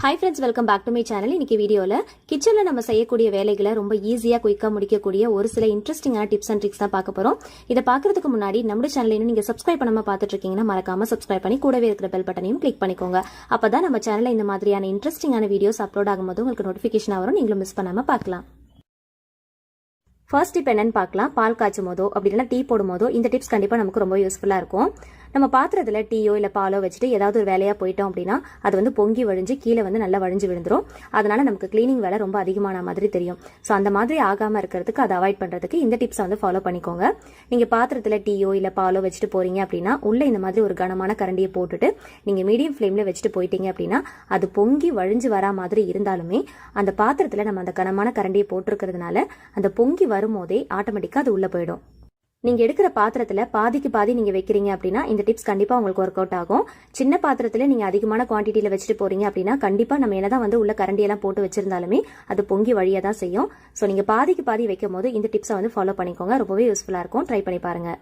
Hi friends, welcome back to my channel. இன்னைக்கு வீடியோல கிச்சன்ல நம்ம செய்யக்கூடிய வேலைகளை ரொம்ப ஈஸியா குயிக்கா முடிக்கக்கூடிய ஒரு சில இன்ட்ரெஸ்டிங்கான டிப்ஸ் அண்ட் ட்ரிக்ஸ் தான் பார்க்க போறோம். இத பார்க்கிறதுக்கு முன்னாடி நம்ம சேனலை இன்னும் நீங்க சப்ஸ்கிரைப் பண்ணாம பார்த்துட்டு இருக்கீங்கன்னா மறக்காம சப்ஸ்கிரைப் பண்ணி கூடவே இருக்கிற பெல் பட்டனையும் கிளிக் பண்ணிக்கோங்க. அப்பதான் நம்ம சேனல்ல இந்த மாதிரியான இன்ட்ரெஸ்டிங்கான வீடியோஸ் அப்லோட் ஆகும்போது உங்களுக்கு நோட்டிபிகேஷன் வரும், நீங்களும் மிஸ் பண்ணாம பார்க்கலாம். ஃபர்ஸ்ட் டிப் என்னன்னு பார்க்கலாம். பால் காய்ச்சும் போதோ அப்படி இல்லைன்னா டீ போடும் போதோ இந்த டிப்ஸ் கண்டிப்பா நமக்கு ரொம்ப யூஸ்ஃபுல்லா இருக்கும். நம்ம பாத்திரத்துல டீயோ இல்ல பாலோ வச்சுட்டு ஏதாவது ஒரு வேலையா போயிட்டோம் அப்படின்னா அது வந்து பொங்கி வழிஞ்சு கீழே வந்து நல்லா வழிஞ்சு விழுந்துரும். அதனால நமக்கு கிளீனிங் வேலை ரொம்ப அதிகமான மாதிரி தெரியும். ஸோ அந்த மாதிரி ஆகாம இருக்கிறதுக்கு அதை அவாய்ட் பண்றதுக்கு இந்த டிப்ஸை வந்து ஃபாலோ பண்ணிக்கோங்க. நீங்க பாத்திரத்துல டீயோ இல்ல பாலோ வச்சுட்டு போறீங்க அப்படின்னா உள்ள இந்த மாதிரி ஒரு கனமான கரண்டியை போட்டுட்டு நீங்க மீடியம் ஃபிளேம்ல வச்சுட்டு போயிட்டீங்க அப்படின்னா அது பொங்கி வழிஞ்சு வரா மாதிரி இருந்தாலுமே அந்த பாத்திரத்துல நம்ம அந்த கனமான கரண்டியை போட்டிருக்கிறதுனால அந்த பொங்கி வரும்போதே ஆட்டோமேட்டிக்கா அது உள்ள போயிடும். நீங்க எடுக்கிற பாத்திரத்துல பாதிக்கு பாதி நீங்க வைக்கிறீங்க அப்படின்னா இந்த டிப்ஸ் கண்டிப்பா உங்களுக்கு ஒர்க் அவுட் ஆகும். சின்ன பாத்திரத்துல நீங்க அதிகமான குவான்டிட்டியில வச்சுட்டு போறீங்க அப்படின்னா கண்டிப்பா நம்ம என்னதான் வந்து உள்ள கரண்டி எல்லாம் போட்டு வச்சிருந்தாலுமே அது பொங்கி வழியா தான் செய்யும். சோ நீங்க பாதிக்கு பாதி வைக்கும் போது இந்த டிப்ஸை வந்து ஃபாலோ பண்ணிக்கோங்க. ரொம்பவே யூஸ்ஃபுல்லா இருக்கும். ட்ரை பண்ணி பாருங்க.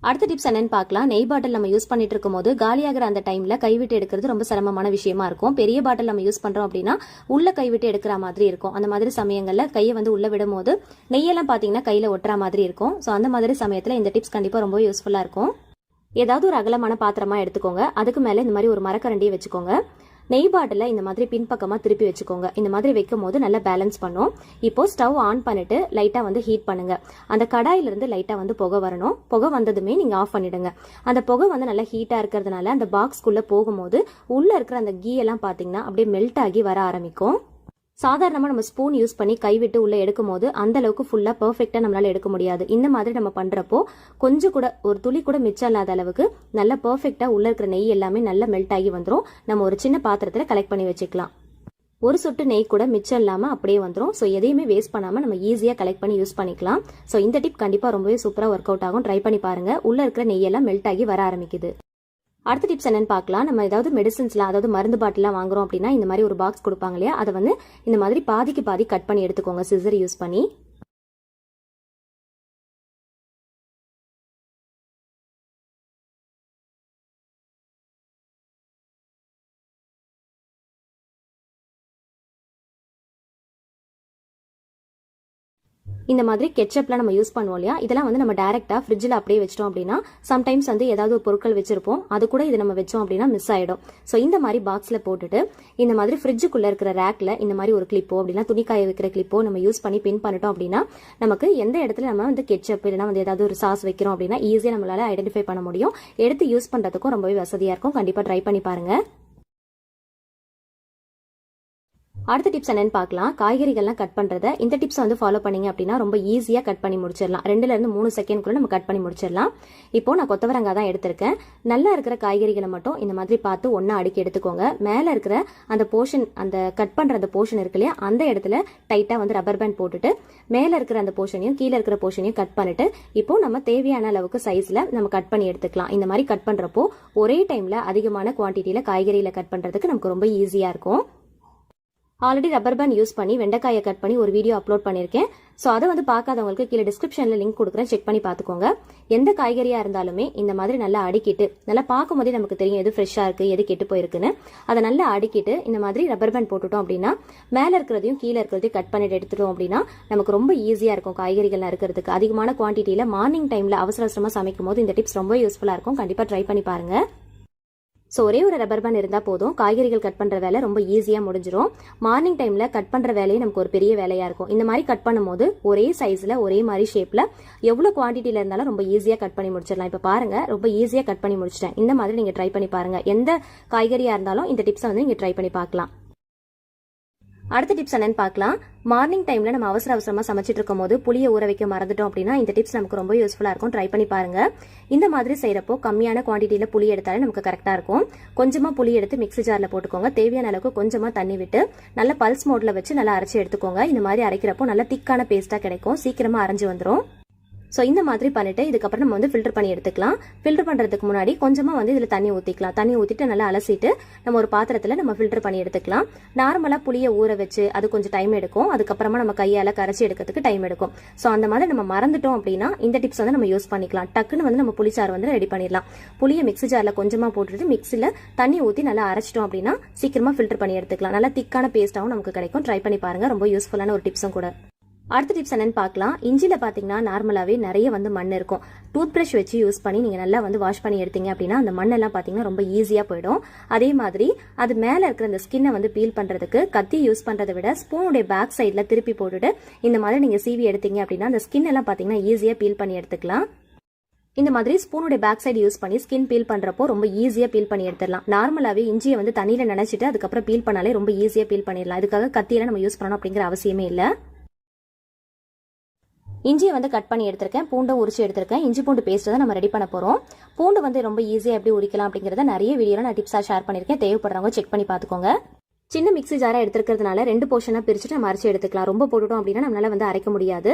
அடுத்த டிப்ஸ் என்னன்னு பார்க்கலாம். நெய் பாட்டில் நம்ம யூஸ் பண்ணிட்டு இருக்கும் போது காலியாகிற அந்த டைம்ல கைவிட்டு எடுக்கிறது ரொம்ப சிரமமான விஷயமா இருக்கும். பெரிய பாட்டில் நம்ம யூஸ் பண்றோம் அப்படின்னா உள்ள கைவிட்டு எடுக்கிற மாதிரி இருக்கும். அந்த மாதிரி சமயங்கள்ல கையை வந்து உள்ள விடும் போது நெய்யெல்லாம் பாத்தீங்கன்னா கையில ஒட்டுற மாதிரி இருக்கும். ஸோ அந்த மாதிரி சமயத்துல இந்த டிப்ஸ் கண்டிப்பா ரொம்ப யூஸ்ஃபுல்லா இருக்கும். ஏதாவது ஒரு அகலமான பாத்திரமா எடுத்துக்கோங்க. அதுக்கு மேல இந்த மாதிரி ஒரு மரக்கரண்டியை வச்சுக்கோங்க. நெய் பாட்டில இந்த மாதிரி பின்பக்கமா திருப்பி வச்சுக்கோங்க. இந்த மாதிரி வைக்கும் போது நல்லா பேலன்ஸ் பண்ணும். இப்போ ஸ்டவ் ஆன் பண்ணிட்டு லைட்டா வந்து ஹீட் பண்ணுங்க. அந்த கடாயில இருந்து லைட்டா வந்து புகை வரணும். புகை வந்ததுமே நீங்க ஆஃப் பண்ணிடுங்க. அந்த புகை வந்து நல்லா ஹீட்டா இருக்கிறதுனால அந்த பாக்ஸ்க்குள்ள போகும்போது உள்ள இருக்கிற அந்த கீ எல்லாம் பாத்தீங்கன்னா அப்படியே மெல்ட் ஆகி வர ஆரம்பிக்கும். சாதாரணமா நம்ம ஸ்பூன் யூஸ் பண்ணி கைவிட்டு உள்ள எடுக்கும் போது அந்த அளவுக்கு ஃபுல்லா பெர்ஃபெக்டா நம்மளால எடுக்க முடியாது. இந்த மாதிரி நம்ம பண்றப்போ கொஞ்சம் கூட ஒரு துளி கூட மிச்சம் இல்லாத அளவுக்கு நல்ல பெர்ஃபெக்டா உள்ள இருக்கிற நெய் எல்லாமே நல்லா மெல்ட் ஆகி வந்துடும். நம்ம ஒரு சின்ன பாத்திரத்துல கலெக்ட் பண்ணி வச்சுக்கலாம். ஒரு சொட்டு நெய் கூட மிச்சம் இல்லாம அப்படியே வந்துடும். ஸோ எதையுமே வேஸ்ட் பண்ணாம நம்ம ஈஸியா கலெக்ட் பண்ணி யூஸ் பண்ணிக்கலாம். ஸோ இந்த டிப் கண்டிப்பா ரொம்பவே சூப்பரா ஒர்க் அவுட் ஆகும். ட்ரை பண்ணி பாருங்க. உள்ள இருக்கிற நெய் எல்லாம் மெல்ட் ஆகி வர ஆரம்பிக்குது. அடுத்த டிப்ஸ் என்னன்னு பார்க்கலாம். நம்ம ஏதாவது மெடிசன்ஸ்லாம் அதாவது மருந்து பாட்டிலாம் வாங்குறோம் அப்படின்னா இந்த மாதிரி ஒரு பாக்ஸ் கொடுப்பாங்க இல்லையா, அதை வந்து இந்த மாதிரி பாதிக்கு பாதி கட் பண்ணி எடுத்துக்கோங்க சிசர் யூஸ் பண்ணி. இந்த மாதிரி கெச்சப்லாம் நம்ம யூஸ் பண்ணுவோம் இல்லையா, இதெல்லாம் வந்து நம்ம டைரக்டா ஃப்ரிட்ஜில் அப்படியே வச்சிட்டோம் அப்படின்னா சம்டைம்ஸ் வந்து ஏதாவது ஒரு பொருட்கள் வச்சிருப்போம், அது கூட இது நம்ம வச்சோம் அப்படின்னா மிஸ் ஆயிடும். ஸோ இந்த மாதிரி பாக்ஸ்ல போட்டுட்டு இந்த மாதிரி ஃப்ரிட்ஜுக்குள்ள இருக்கிற ரேக்ல இந்த மாதிரி ஒரு கிளிப்போ அப்படின்னா துணிக்காய வைக்கிற கிளிப்போ நம்ம யூஸ் பண்ணி பின் பண்ணிட்டோம் அப்படின்னா நமக்கு எந்த இடத்துல நம்ம வந்து கெச்சப் இல்லைன்னா வந்து ஏதாவது ஒரு சாஸ் வைக்கிறோம் அப்படின்னா ஈஸியா நம்மளால ஐடென்டிஃபை பண்ண முடியும். எடுத்து யூஸ் பண்றதுக்கும் ரொம்பவே வசதியா இருக்கும். கண்டிப்பா ட்ரை பண்ணி பாருங்க. அடுத்த டிப்ஸ் என்னன்னு பார்க்கலாம். காய்கறிகள்லாம் கட் பண்றத இந்த டிப்ஸ் வந்து ஃபாலோ பண்ணீங்க அப்படின்னா ரொம்ப ஈஸியா கட் பண்ணி முடிச்சிடலாம். 2ல இருந்து 3 செகண்ட்குள்ள நம்ம கட் பண்ணி முடிச்சிடலாம். இப்போ நான் கொத்தவரங்காய் தான் எடுத்திருக்கேன். நல்லா இருக்கிற காய்கறிகளை மட்டும் இந்த மாதிரி பார்த்து ஒன்னா அடுக்கி எடுத்துக்கோங்க. மேல இருக்கிற அந்த போர்ஷன், அந்த கட் பண்ற அந்த போர்ஷன் இருக்கு இல்லையா, அந்த இடத்துல டைட்டா வந்து ரப்பர் பேண்ட் போட்டுட்டு மேல இருக்கிற அந்த போர்ஷனையும் கீழே இருக்கிற போர்ஷனையும் கட் பண்ணிட்டு இப்போ நம்ம தேவையான அளவுக்கு சைஸ்ல நம்ம கட் பண்ணி எடுத்துக்கலாம். இந்த மாதிரி கட் பண்றப்போ ஒரே டைம்ல அதிகமான குவான்டிட்டியில காய்கறிகளை கட் பண்றதுக்கு நமக்கு ரொம்ப ஈஸியா இருக்கும். ஆல்ரெடி ரப்பர் பேண்ட் யூஸ் பண்ணி வெண்டைக்காயை கட் பண்ணி ஒரு வீடியோ அப்லோட் பண்ணியிருக்கேன். ஸோ அதை வந்து பார்க்காதவங்களுக்கு கீழே டிஸ்கிரிப்ஷன்ல லிங்க் கொடுக்குறேன், செக் பண்ணி பார்த்துக்கோங்க. எந்த காய்கறியா இருந்தாலுமே இந்த மாதிரி நல்லா அடுக்கிட்டு நல்லா பார்க்கும் போதே நமக்கு தெரியும் எது ஃப்ரெஷ்ஷா இருக்கு எது கெட்டு போயிருக்குன்னு. அதை நல்லா அடுக்கிட்டு இந்த மாதிரி ரப்பர் பேண்ட் போட்டுட்டோம் அப்படின்னா மேல இருக்கிறதையும் கீழே இருக்கிறதையும் கட் பண்ணிட்டு எடுத்துட்டோம் அப்படின்னா நமக்கு ரொம்ப ஈஸியா இருக்கும் காய்கறிகள் இருக்கிறதுக்கு. அதிகமான குவான்டிட்டியில மார்னிங் டைம்ல அவசர அவசரமா சமைக்கும் போது இந்த டிப்ஸ் ரொம்ப யூஸ்ஃபுல்லா இருக்கும். கண்டிப்பா ட்ரை பண்ணி பாருங்க. ஸோ ஒரே ஒரு ரப்பர் பேண்ட் இருந்தால் போதும், காய்கறிகள் கட் பண்ணுற வேலை ரொம்ப ஈஸியாக முடிஞ்சிடும். மார்னிங் டைமில் கட் பண்ணுற வேலையே நமக்கு ஒரு பெரிய வேலையாக இருக்கும். இந்த மாதிரி கட் பண்ணும்போது ஒரே சைஸில் ஒரே மாதிரி ஷேப்பில் எவ்வளோ குவான்டிட்டியில் இருந்தாலும் ரொம்ப ஈஸியாக கட் பண்ணி முடிச்சிடலாம். இப்போ பாருங்க, ரொம்ப ஈஸியாக கட் பண்ணி முடிச்சிட்டேன். இந்த மாதிரி நீங்கள் ட்ரை பண்ணி பாருங்க. எந்த காய்கறியாக இருந்தாலும் இந்த டிப்ஸை வந்து நீங்கள் ட்ரை பண்ணி பார்க்கலாம். அடுத்த டிப்ஸ் என்னன்னு பார்க்கலாம். மார்னிங் டைம்ல நம்ம அவசர அவசரமா சமைச்சிட்டு இருக்கும் போது புளியை ஊற வைக்க மறந்துட்டோம் அப்படின்னா இந்த டிப்ஸ் நமக்கு ரொம்ப யூஸ்ஃபுல்லா இருக்கும். ட்ரை பண்ணி பாருங்க. இந்த மாதிரி செய்யறப்போ கம்மியான குவான்டிட்டியில புளி எடுத்தாலே நமக்கு கரெக்டா இருக்கும். கொஞ்சமா புளி எடுத்து மிக்ஸி ஜார்ல போட்டுக்கோங்க. தேவையான அளவுக்கு கொஞ்சமா தண்ணி விட்டு நல்ல பல்ஸ் மோட்ல வச்சு நல்லா அரைச்சி எடுத்துக்கோங்க. இந்த மாதிரி அரைக்கிறப்போ நல்ல திக்கான பேஸ்டா கிடைக்கும். சீக்கிரமா அரைஞ்சு வந்துடும். ஸோ இந்த மாதிரி பண்ணிட்டு இதுக்கப்புறம் நம்ம வந்து ஃபில்டர் பண்ணி எடுத்துக்கலாம். ஃபில்டர் பண்ணுறதுக்கு முன்னாடி கொஞ்சமாக வந்து இதில் தண்ணி ஊற்றிக்கலாம். தண்ணி ஊற்றிட்டு நல்லா அலசிட்டு நம்ம ஒரு பாத்திரத்தில் நம்ம ஃபில்டர் பண்ணி எடுத்துக்கலாம். நார்மலாக புளியை ஊற வச்சு அது கொஞ்சம் டைம் எடுக்கும். அதுக்கப்புறமா நம்ம கையால் கரைச்சி எடுக்கிறதுக்கு டைம் எடுக்கும். ஸோ அந்த மாதிரி நம்ம மறந்துட்டோம் அப்படின்னா இந்த டிப்ஸ் வந்து நம்ம யூஸ் பண்ணிக்கலாம். டக்குன்னு வந்து நம்ம புளிச்சாறு வந்து ரெடி பண்ணிடலாம். புளியை மிக்ஸி ஜாரில் கொஞ்சமாக போட்டுட்டு மிக்ஸியில் தண்ணி ஊற்றி நல்லா அரைச்சிட்டோம் அப்படின்னா சீக்கிரமாக ஃபில்டர் பண்ணி எடுத்துக்கலாம். நல்லா திக்கான பேஸ்ட்டாகவும் நமக்கு கிடைக்கும். ட்ரை பண்ணி பாருங்கள். ரொம்ப யூஸ்ஃபுல்லான ஒரு டிப்ஸும் கூட. அடுத்த டிப்ஸ் என்னன்னு பார்க்கலாம். இஞ்சில பாத்தீங்கன்னா நார்மலாவே நிறைய வந்து மண் இருக்கும். டூத் பிரஷ் வச்சு யூஸ் பண்ணி நீங்க நல்லா வந்து வாஷ் பண்ணி எடுத்தீங்க அப்படின்னா அந்த மண்ணெல்லாம் பாத்தீங்கன்னா ரொம்ப ஈஸியா போயிடும். அதே மாதிரி அது மேல இருக்கிற அந்த ஸ்கின்னை வந்து பீல் பண்றதுக்கு கத்தி யூஸ் பண்றதை விட ஸ்பூனுடைய பேக் சைட்ல திருப்பி போட்டுட்டு இந்த மாதிரி நீங்க சீவி எடுத்தீங்க அப்படின்னா அந்த ஸ்கின் எல்லாம் பாத்தீங்கன்னா ஈஸியா பீல் பண்ணி எடுத்துக்கலாம். இந்த மாதிரி ஸ்பூனுடைய பேக் சைடு யூஸ் பண்ணி ஸ்கின் பீல் பண்றப்போ ரொம்ப ஈஸியா பீல் பண்ணி எடுத்துடலாம். நார்மலாவே இஞ்சியை வந்து தண்ணியில நினைச்சிட்டு அதுக்கப்புறம் பீல் பண்ணாலே ரொம்ப ஈஸியா பீல் பண்ணிடலாம். இதுக்காக கத்தியெல்லாம் நம்ம யூஸ் பண்ணணும் அப்படிங்கிற அவசியமே இல்லை. இஞ்சியை வந்து கட் பண்ணி எடுத்திருக்கேன். பூண்டை உரிச்சு எடுத்திருக்கேன். இஞ்சி பூண்டு பேஸ்ட் தான் நம்ம ரெடி பண்ண போறோம். பூண்டு வந்து ரொம்ப ஈஸியா எப்படி உரிக்கலாம் அப்படிங்கறத நிறைய வீடியோல நான் டிப்ஸா ஷேர் பண்ணிருக்கேன். தேவைப்படுறவங்க செக் பண்ணி பாத்துக்கோங்க. சின்ன மிக்ஸி ஜாரா எடுத்துக்கிறதுனால 2 போர்ஷனா பிரிச்சுட்டு நம்ம அரைச்சு எடுத்துக்கலாம். ரொம்ப போட்டுட்டோம் அப்படின்னா நம்மளால வந்து அரைக்க முடியாது.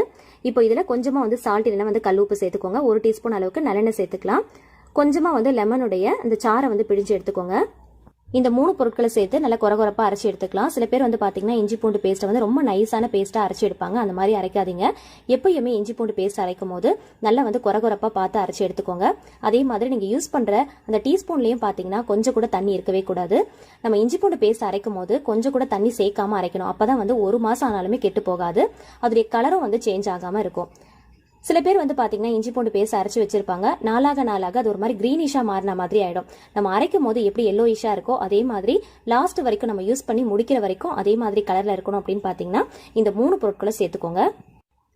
இப்போ இதுல கொஞ்சமா வந்து சால்ட் இல்லைன்னா வந்து கல்லுப்பு சேர்த்துக்கோங்க. 1 டீஸ்பூன் அளவுக்கு நல்லெண்ணெய் சேர்த்துக்கலாம். கொஞ்சமா வந்து லெமனுடைய அந்த சாரை வந்து பிழிஞ்சு எடுத்துக்கோங்க. இந்த 3 பொருட்களை சேர்த்து நல்லா கொரகொரப்பா அரைச்சி எடுத்துக்கலாம். சில பேர் வந்து பாத்தீங்கன்னா இஞ்சி பூண்டு பேஸ்ட்டை வந்து ரொம்ப நைஸான பேஸ்ட்டா அரைச்சி எடுப்பாங்க. அந்த மாதிரி அரைக்காதீங்க. எப்பயுமே இஞ்சி பூண்டு பேஸ்ட் அரைக்கும் போது நல்லா வந்து கொரகொரப்பா பார்த்து அரைச்சி எடுத்துக்கோங்க. அதே மாதிரி நீங்க யூஸ் பண்ற அந்த டீஸ்பூன்லயும் பாத்தீங்கன்னா கொஞ்சம் கூட தண்ணி இருக்கவே கூடாது. நம்ம இஞ்சி பூண்டு பேஸ்ட் அரைக்கும் போது கொஞ்சம் கூட தண்ணி சேர்க்காம அரைக்கணும். அப்பதான் வந்து 1 மாசம் ஆனாலுமே கெட்டு போகாது. அதோடைய கலரும் வந்து சேஞ்ச் ஆகாம இருக்கும். சில பேர் வந்து பாத்தீங்கன்னா இஞ்சி பூண்டு பேஸ்ட் அரைச்சு வச்சிருப்பாங்க. நாளாக அது ஒரு மாதிரி கிரீனிஷா மாறின மாதிரி ஆயிடும். நம்ம அரைக்கும் போது எப்படி எல்லோயிஷா இருக்கோ அதே மாதிரி லாஸ்ட் வரைக்கும் நம்ம யூஸ் பண்ணி முடிக்கிற வரைக்கும் அதே மாதிரி கலர்ல இருக்கணும் அப்படின்னு பாத்தீங்கன்னா இந்த 3 பொருட்களை சேர்த்துக்கோங்க.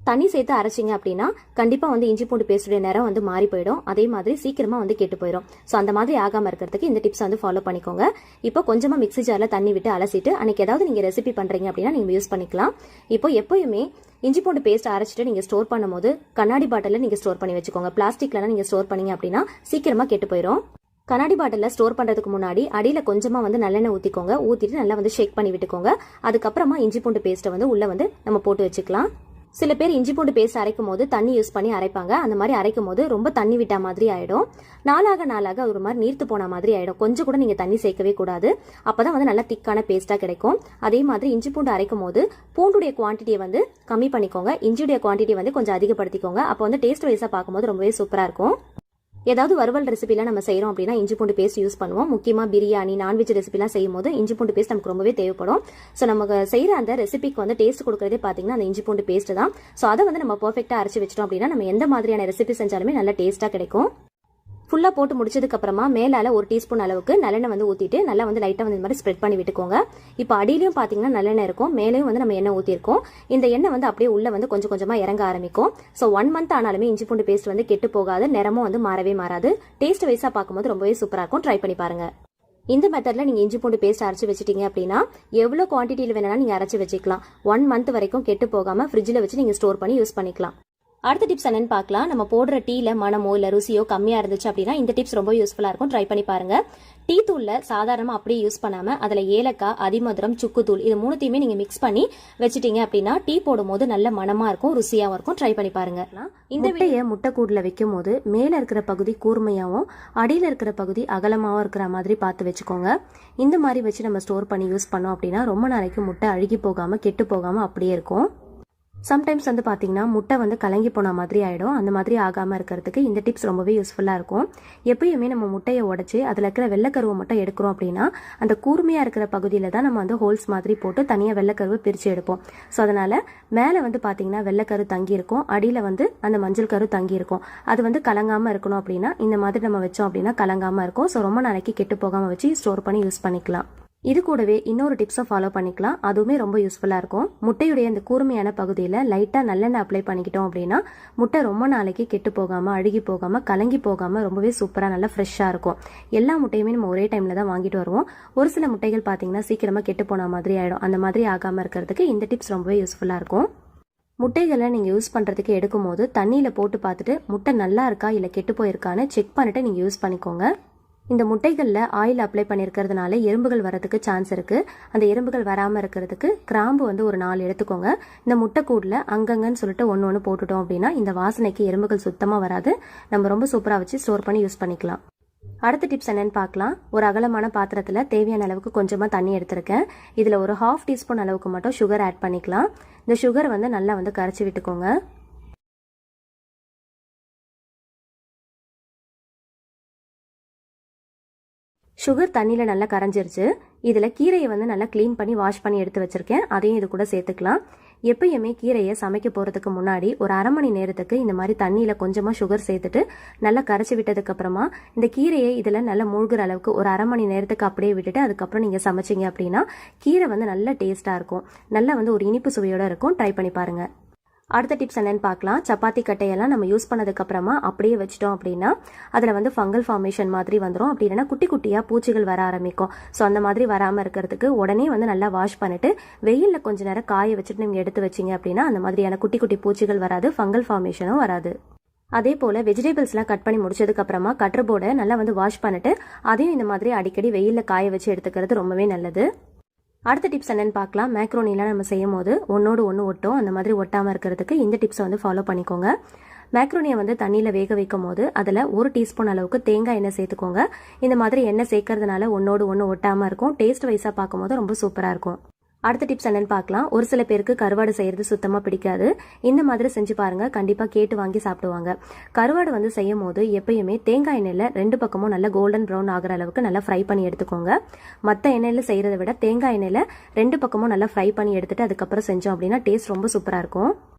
தண்ணி சேர்த்து அரைச்சிங்க அப்படின்னா கண்டிப்பா வந்து இஞ்சி பூண்டு பேஸ்டுடைய நிறம் வந்து மாறி போயிடும். அதே மாதிரி சீக்கிரமா வந்து கெட்டு போயிடும். ஸோ அந்த மாதிரி ஆகாம இருக்கிறதுக்கு இந்த டிப்ஸ் வந்து ஃபாலோ பண்ணிக்கோங்க. இப்போ கொஞ்சமா மிக்ஸி ஜார்ல தண்ணி விட்டு அலசிட்டு அன்னைக்கு ஏதாவது நீங்க ரெசிபி பண்றீங்க அப்படின்னா நீங்க யூஸ் பண்ணிக்கலாம். இப்போ எப்பயுமே இஞ்சி பூண்டு பேஸ்ட் அரைச்சிட்டு நீங்க ஸ்டோர் பண்ணும்போது கண்ணாடி பாட்டில நீங்க ஸ்டோர் பண்ணி வச்சுக்கோங்க. பிளாஸ்டிக்ல நீங்க ஸ்டோர் பண்ணீங்க அப்படின்னா சீக்கிரமா கெட்டு போயிடும். கண்ணாடி பாட்டில ஸ்டோர் பண்றதுக்கு முன்னாடி அடியில கொஞ்சமா வந்து நல்லெண்ணெய் ஊத்திக்கோங்க. ஊத்திட்டு நல்லா வந்து ஷேக் பண்ணி விட்டுக்கோங்க. அதுக்கப்புறமா இஞ்சி பூண்டு பேஸ்ட்டை வந்து உள்ள வந்து நம்ம போட்டு வச்சுக்கலாம். சில பேர் இஞ்சி பூண்டு பேஸ்ட் அரைக்கும் போது தண்ணி யூஸ் பண்ணி அரைப்பாங்க. அந்த மாதிரி அரைக்கும் போது ரொம்ப தண்ணி விட்டா மாதிரி ஆயிடும். நாளாக ஒரு மாதிரி நீர்த்து போன மாதிரி ஆயிடும். கொஞ்சம் கூட நீங்க தண்ணி சேர்க்கவே கூடாது. அப்பதான் வந்து நல்லா திக்கான பேஸ்டா கிடைக்கும். அதே மாதிரி இஞ்சி பூண்டு அரைக்கும் போது பூண்டுடைய குவான்டிட்டியை வந்து கம்மி பண்ணிக்கோங்க. இஞ்சியுடைய குவான்டிட்டி வந்து கொஞ்சம் அதிகப்படுத்திக்கோங்க. அப்போ வந்து டேஸ்ட் வைஸா பார்க்கும்போது ரொம்பவே சூப்பரா இருக்கும். ஏதாவது வறுவல் ரெசிபிலாம் நம்ம செய்யறோம் அப்படின்னா இஞ்சி பூண்டு பேஸ்ட் யூஸ் பண்ணுவோம். முக்கியமா பிரியாணி நான்வெஜ் ரெசிபிலாம் செய்யும் போது இஞ்சி பூண்டு பேஸ்ட் நமக்கு ரொம்பவே தேவைப்படும். ஸோ நம்ம செய்யற அந்த ரெசிபிக்கு வந்து டேஸ்ட் கொடுக்கறதே பாத்தீங்கன்னா அந்த இஞ்சி பூண்டு பேஸ்ட் தான். ஸோ அதை வந்து நம்ம பெர்ஃபெக்ட்டா அரைச்சு வச்சிட்டோம் அப்படின்னா நம்ம எந்த மாதிரியான ரெசிபி செஞ்சாலுமே நல்ல டேஸ்டா கிடைக்கும். ஃபுல்லா போட்டு முடிச்சதுக்கு அப்புறமா மேலால 1 டீஸ்பூன் அளவுக்கு நல்லெண்ணெய் வந்து ஊத்திட்டு நல்லா வந்து லைட்டா வந்து இந்த மாதிரி ஸ்ப்ரெட் பண்ணி விட்டுக்கோங்க. இப்போ அடியிலயும் பாத்தீங்கன்னா நல்லெண்ணெய் இருக்கும். மேலேயும் வந்து நம்ம எண்ணெய் ஊத்திருக்கோம். இந்த எண்ணெய் வந்து அப்படியே உள்ள வந்து கொஞ்சம் கொஞ்சமா இறங்க ஆரம்பிக்கும். ஸோ 1 மந்த் ஆனாலுமே இஞ்சி பூண்டு பேஸ்ட் வந்து கெட்டு போகாது. நிறமும் வந்து மாறவே மாறாது. டேஸ்ட் வைஸா பார்க்கும்போது ரொம்பவே சூப்பரா இருக்கும். ட்ரை பண்ணி பாருங்க. இந்த மெத்தட்ல நீங்க இஞ்சி பூண்டு பேஸ்ட் அரைச்சு வச்சிட்டீங்க அப்படின்னா எவ்வளவு குவான்டிட்டியில வேணாலும் நீங்க அரைச்சு வச்சுக்கலாம். 1 மந்த் வரைக்கும் கெட்டு போகாம ஃப்ரிட்ஜ்ல வச்சு நீங்க ஸ்டோர் பண்ணி யூஸ் பண்ணிக்கலாம். அடுத்த டிப்ஸ் என்னன்னு பார்க்கலாம். நம்ம போடுற டீல மனமோ இல்ல ருசியோ கம்மியா இருந்துச்சு அப்படின்னா இந்த டிப்ஸ் ரொம்ப யூஸ்ஃபுல்லா இருக்கும். ட்ரை பண்ணி பாருங்க. டீ தூள்ல சாதாரணமா அப்படியே யூஸ் பண்ணாம அதுல ஏலக்காய், அதிமதுரம், சுக்கு தூள் இது 3த்தையுமே நீங்க மிக்ஸ் பண்ணி வச்சிட்டீங்க அப்படின்னா டீ போடும் போது நல்ல மனமா இருக்கும், ருசியாவும் இருக்கும். ட்ரை பண்ணி பாருங்க. இந்த முட்டையை முட்டைக்கூடுல வைக்கும் போது மேல இருக்கிற பகுதி கூர்மையாவும் அடியில இருக்கிற பகுதி அகலமாவும் இருக்கிற மாதிரி பார்த்து வச்சுக்கோங்க. இந்த மாதிரி வச்சு நம்ம ஸ்டோர் பண்ணி யூஸ் பண்ணோம் அப்படின்னா ரொம்ப நாளைக்கு முட்டை அழுகி போகாம கெட்டு போகாம அப்படியே இருக்கும். சம்டைம்ஸ் வந்து பார்த்தீங்கன்னா முட்டை வந்து கலங்கி போன மாதிரி ஆகிடும். அந்த மாதிரி ஆகாமல் இருக்கிறதுக்கு இந்த டிப்ஸ் ரொம்பவே யூஸ்ஃபுல்லாக இருக்கும். எப்பயுமே நம்ம முட்டையை உடச்சி அதில் இருக்கிற வெள்ளைக்கருவை மட்டும் எடுக்கிறோம் அப்படின்னா அந்த கூர்மையாக இருக்கிற பகுதியில் தான் நம்ம வந்து ஹோல்ஸ் மாதிரி போட்டு தனியாக வெள்ளைக்கருவை பிரித்து எடுப்போம். ஸோ அதனால் மேலே வந்து பார்த்தீங்கன்னா வெள்ளைக்கரு தங்கியிருக்கும், அடியில் வந்து அந்த மஞ்சள் கரு தங்கியிருக்கும். அது வந்து கலங்காமல் இருக்கணும் அப்படின்னா இந்த மாதிரி நம்ம வச்சோம் அப்படின்னா கலங்காமல் இருக்கும். ஸோ ரொம்ப நாளைக்கு கெட்டு போகாமல் வச்சு ஸ்டோர் பண்ணி யூஸ் பண்ணிக்கலாம். இது கூடவே இன்னொரு டிப்ஸும் ஃபாலோ பண்ணிக்கலாம். அதுவுமே ரொம்ப யூஸ்ஃபுல்லாக இருக்கும். முட்டையுடைய அந்த கூர்மையான பகுதியில் லைட்டாக நல்லெண்ணெய் அப்ளை பண்ணிக்கிட்டோம் அப்படின்னா முட்டை ரொம்ப நாளைக்கு கெட்டு போகாமல் அழுகி போகாமல் கலங்கி போகாமல் ரொம்பவே சூப்பராக நல்லா ஃப்ரெஷ்ஷாக இருக்கும். எல்லா முட்டையுமே நம்ம ஒரே டைமில் தான் வாங்கிட்டு வருவோம். ஒரு சில முட்டைகள் பார்த்தீங்கன்னா சீக்கிரமாக கெட்டு போன மாதிரி ஆகிடும். அந்த மாதிரி ஆகாமல் இருக்கிறதுக்கு இந்த டிப்ஸ் ரொம்பவே யூஸ்ஃபுல்லாக இருக்கும். முட்டைகளை நீங்கள் யூஸ் பண்ணுறதுக்கு எடுக்கும் போது தண்ணியில் போட்டு பார்த்துட்டு முட்டை நல்லா இருக்கா இல்லை கெட்டு போயிருக்கான்னு செக் பண்ணிவிட்டு நீங்கள் யூஸ் பண்ணிக்கோங்க. இந்த முட்டைகளில் ஆயில் அப்ளை பண்ணியிருக்கிறதுனால எறும்புகள் வரதுக்கு சான்ஸ் இருக்குது. அந்த எறும்புகள் வராமல் இருக்கிறதுக்கு கிராம்பு வந்து ஒரு 4 எடுத்துக்கோங்க. இந்த முட்டைக்கூடில் அங்கங்கன்னு சொல்லிட்டு ஒன்று போட்டுட்டோம் அப்படின்னா இந்த வாசனைக்கு எறும்புகள் சுத்தமாக வராது. நம்ம ரொம்ப சூப்பராக வச்சு ஸ்டோர் பண்ணி யூஸ் பண்ணிக்கலாம். அடுத்த டிப்ஸ் என்னன்னு பார்க்கலாம். ஒரு அகலமான பாத்திரத்தில் தேவையான அளவுக்கு கொஞ்சமாக தண்ணி எடுத்திருக்கேன். இதில் ஒரு 1/2 டீஸ்பூன் அளவுக்கு மட்டும் சுகர் ஆட் பண்ணிக்கலாம். இந்த சுகர் வந்து நல்லா வந்து கரைச்சி விட்டுக்கோங்க. சுகர் தண்ணியில் நல்லா கரைஞ்சிருச்சு. இதில் கீரையை வந்து நல்லா க்ளீன் பண்ணி வாஷ் பண்ணி எடுத்து வச்சிருக்கேன். அதையும் இது கூட சேர்த்துக்கலாம். எப்பயுமே கீரையை சமைக்க போகிறதுக்கு முன்னாடி ஒரு 1/2 மணி நேரத்துக்கு இந்த மாதிரி தண்ணியில் கொஞ்சமாக சுகர் சேர்த்துட்டு நல்லா கரைச்சி விட்டதுக்கு அப்புறமா இந்த கீரையை இதில் நல்லா மூழ்கிற அளவுக்கு ஒரு 1/2 மணி நேரத்துக்கு அப்படியே விட்டுட்டு அதுக்கப்புறம் நீங்கள் சமைச்சிங்க அப்படின்னா கீரை வந்து நல்ல டேஸ்ட்டாக இருக்கும். நல்லா வந்து ஒரு இனிப்பு சுவையோடு இருக்கும். ட்ரை பண்ணி பாருங்கள். அடுத்த டிப்ஸ் என்னன்னு பார்க்கலாம். சப்பாத்தி கட்டையெல்லாம் நம்ம யூஸ் பண்ணதுக்கு அப்புறமா அப்படியே வச்சிட்டோம் அப்படின்னா அதில் வந்து ஃபங்கல் ஃபார்மேஷன் மாதிரி வந்துடும். அப்படி இல்லைன்னா குட்டி குட்டியாக பூச்சிகள் வர ஆரம்பிக்கும். ஸோ அந்த மாதிரி வராமல் இருக்கிறதுக்கு உடனே வந்து நல்லா வாஷ் பண்ணிட்டு வெயிலில் கொஞ்ச நேரம் காய வச்சுட்டு நீங்கள் எடுத்து வச்சிங்க அப்படின்னா அந்த மாதிரியான குட்டி குட்டி பூச்சிகள் வராது, ஃபங்கல் ஃபார்மேஷனும் வராது. அதே போல் வெஜிடபிள்ஸ்லாம் கட் பண்ணி முடிச்சதுக்கு அப்புறமா கட்டர் போர்டை நல்லா வந்து வாஷ் பண்ணிட்டு அதையும் இந்த மாதிரி அடிக்கடி வெயிலில் காய வச்சு எடுத்துக்கிறது ரொம்பவே நல்லது. அடுத்த டிப்ஸ் என்னன்னு பார்க்கலாம். மேக்ரோனிலாம் நம்ம செய்யும் போது ஒன்னோடு ஒன்று ஒட்டும். அந்த மாதிரி ஒட்டாமல் இருக்கிறதுக்கு இந்த டிப்ஸை வந்து ஃபாலோ பண்ணிக்கோங்க. மேக்ரோனியை வந்து தண்ணியில் வேக வைக்கும் போது அதில் 1 டீஸ்பூன் அளவுக்கு தேங்காய் எண்ணெய் சேர்த்துக்கோங்க. இந்த மாதிரி எண்ணெய் சேர்க்கறதுனால ஒன்னோடு ஒன்று ஒட்டாமல் இருக்கும். டேஸ்ட் வைஸாக பார்க்கும்போது ரொம்ப சூப்பராக இருக்கும். அடுத்த டிப்ஸ் என்னன்னு பார்க்கலாம். ஒரு சில பேருக்கு கருவாடு செய்யறது சுத்தமாக பிடிக்காது. இந்த மாதிரி செஞ்சு பாருங்க, கண்டிப்பாக கேட்டு வாங்கி சாப்பிடுவாங்க. கருவாடு வந்து செய்யும் போது எப்பயுமே தேங்காய் எண்ணெயில் 2 பக்கமும் நல்லா கோல்டன் ப்ரௌன் ஆகிற அளவுக்கு நல்லா ஃப்ரை பண்ணி எடுத்துக்கோங்க. மற்ற எண்ணெயில் செய்யறதை விட தேங்காய் எண்ணெயில் 2 பக்கமும் நல்லா ஃப்ரை பண்ணி எடுத்துட்டு அதுக்கப்புறம் செஞ்சோம் அப்படின்னா டேஸ்ட் ரொம்ப சூப்பராக இருக்கும்.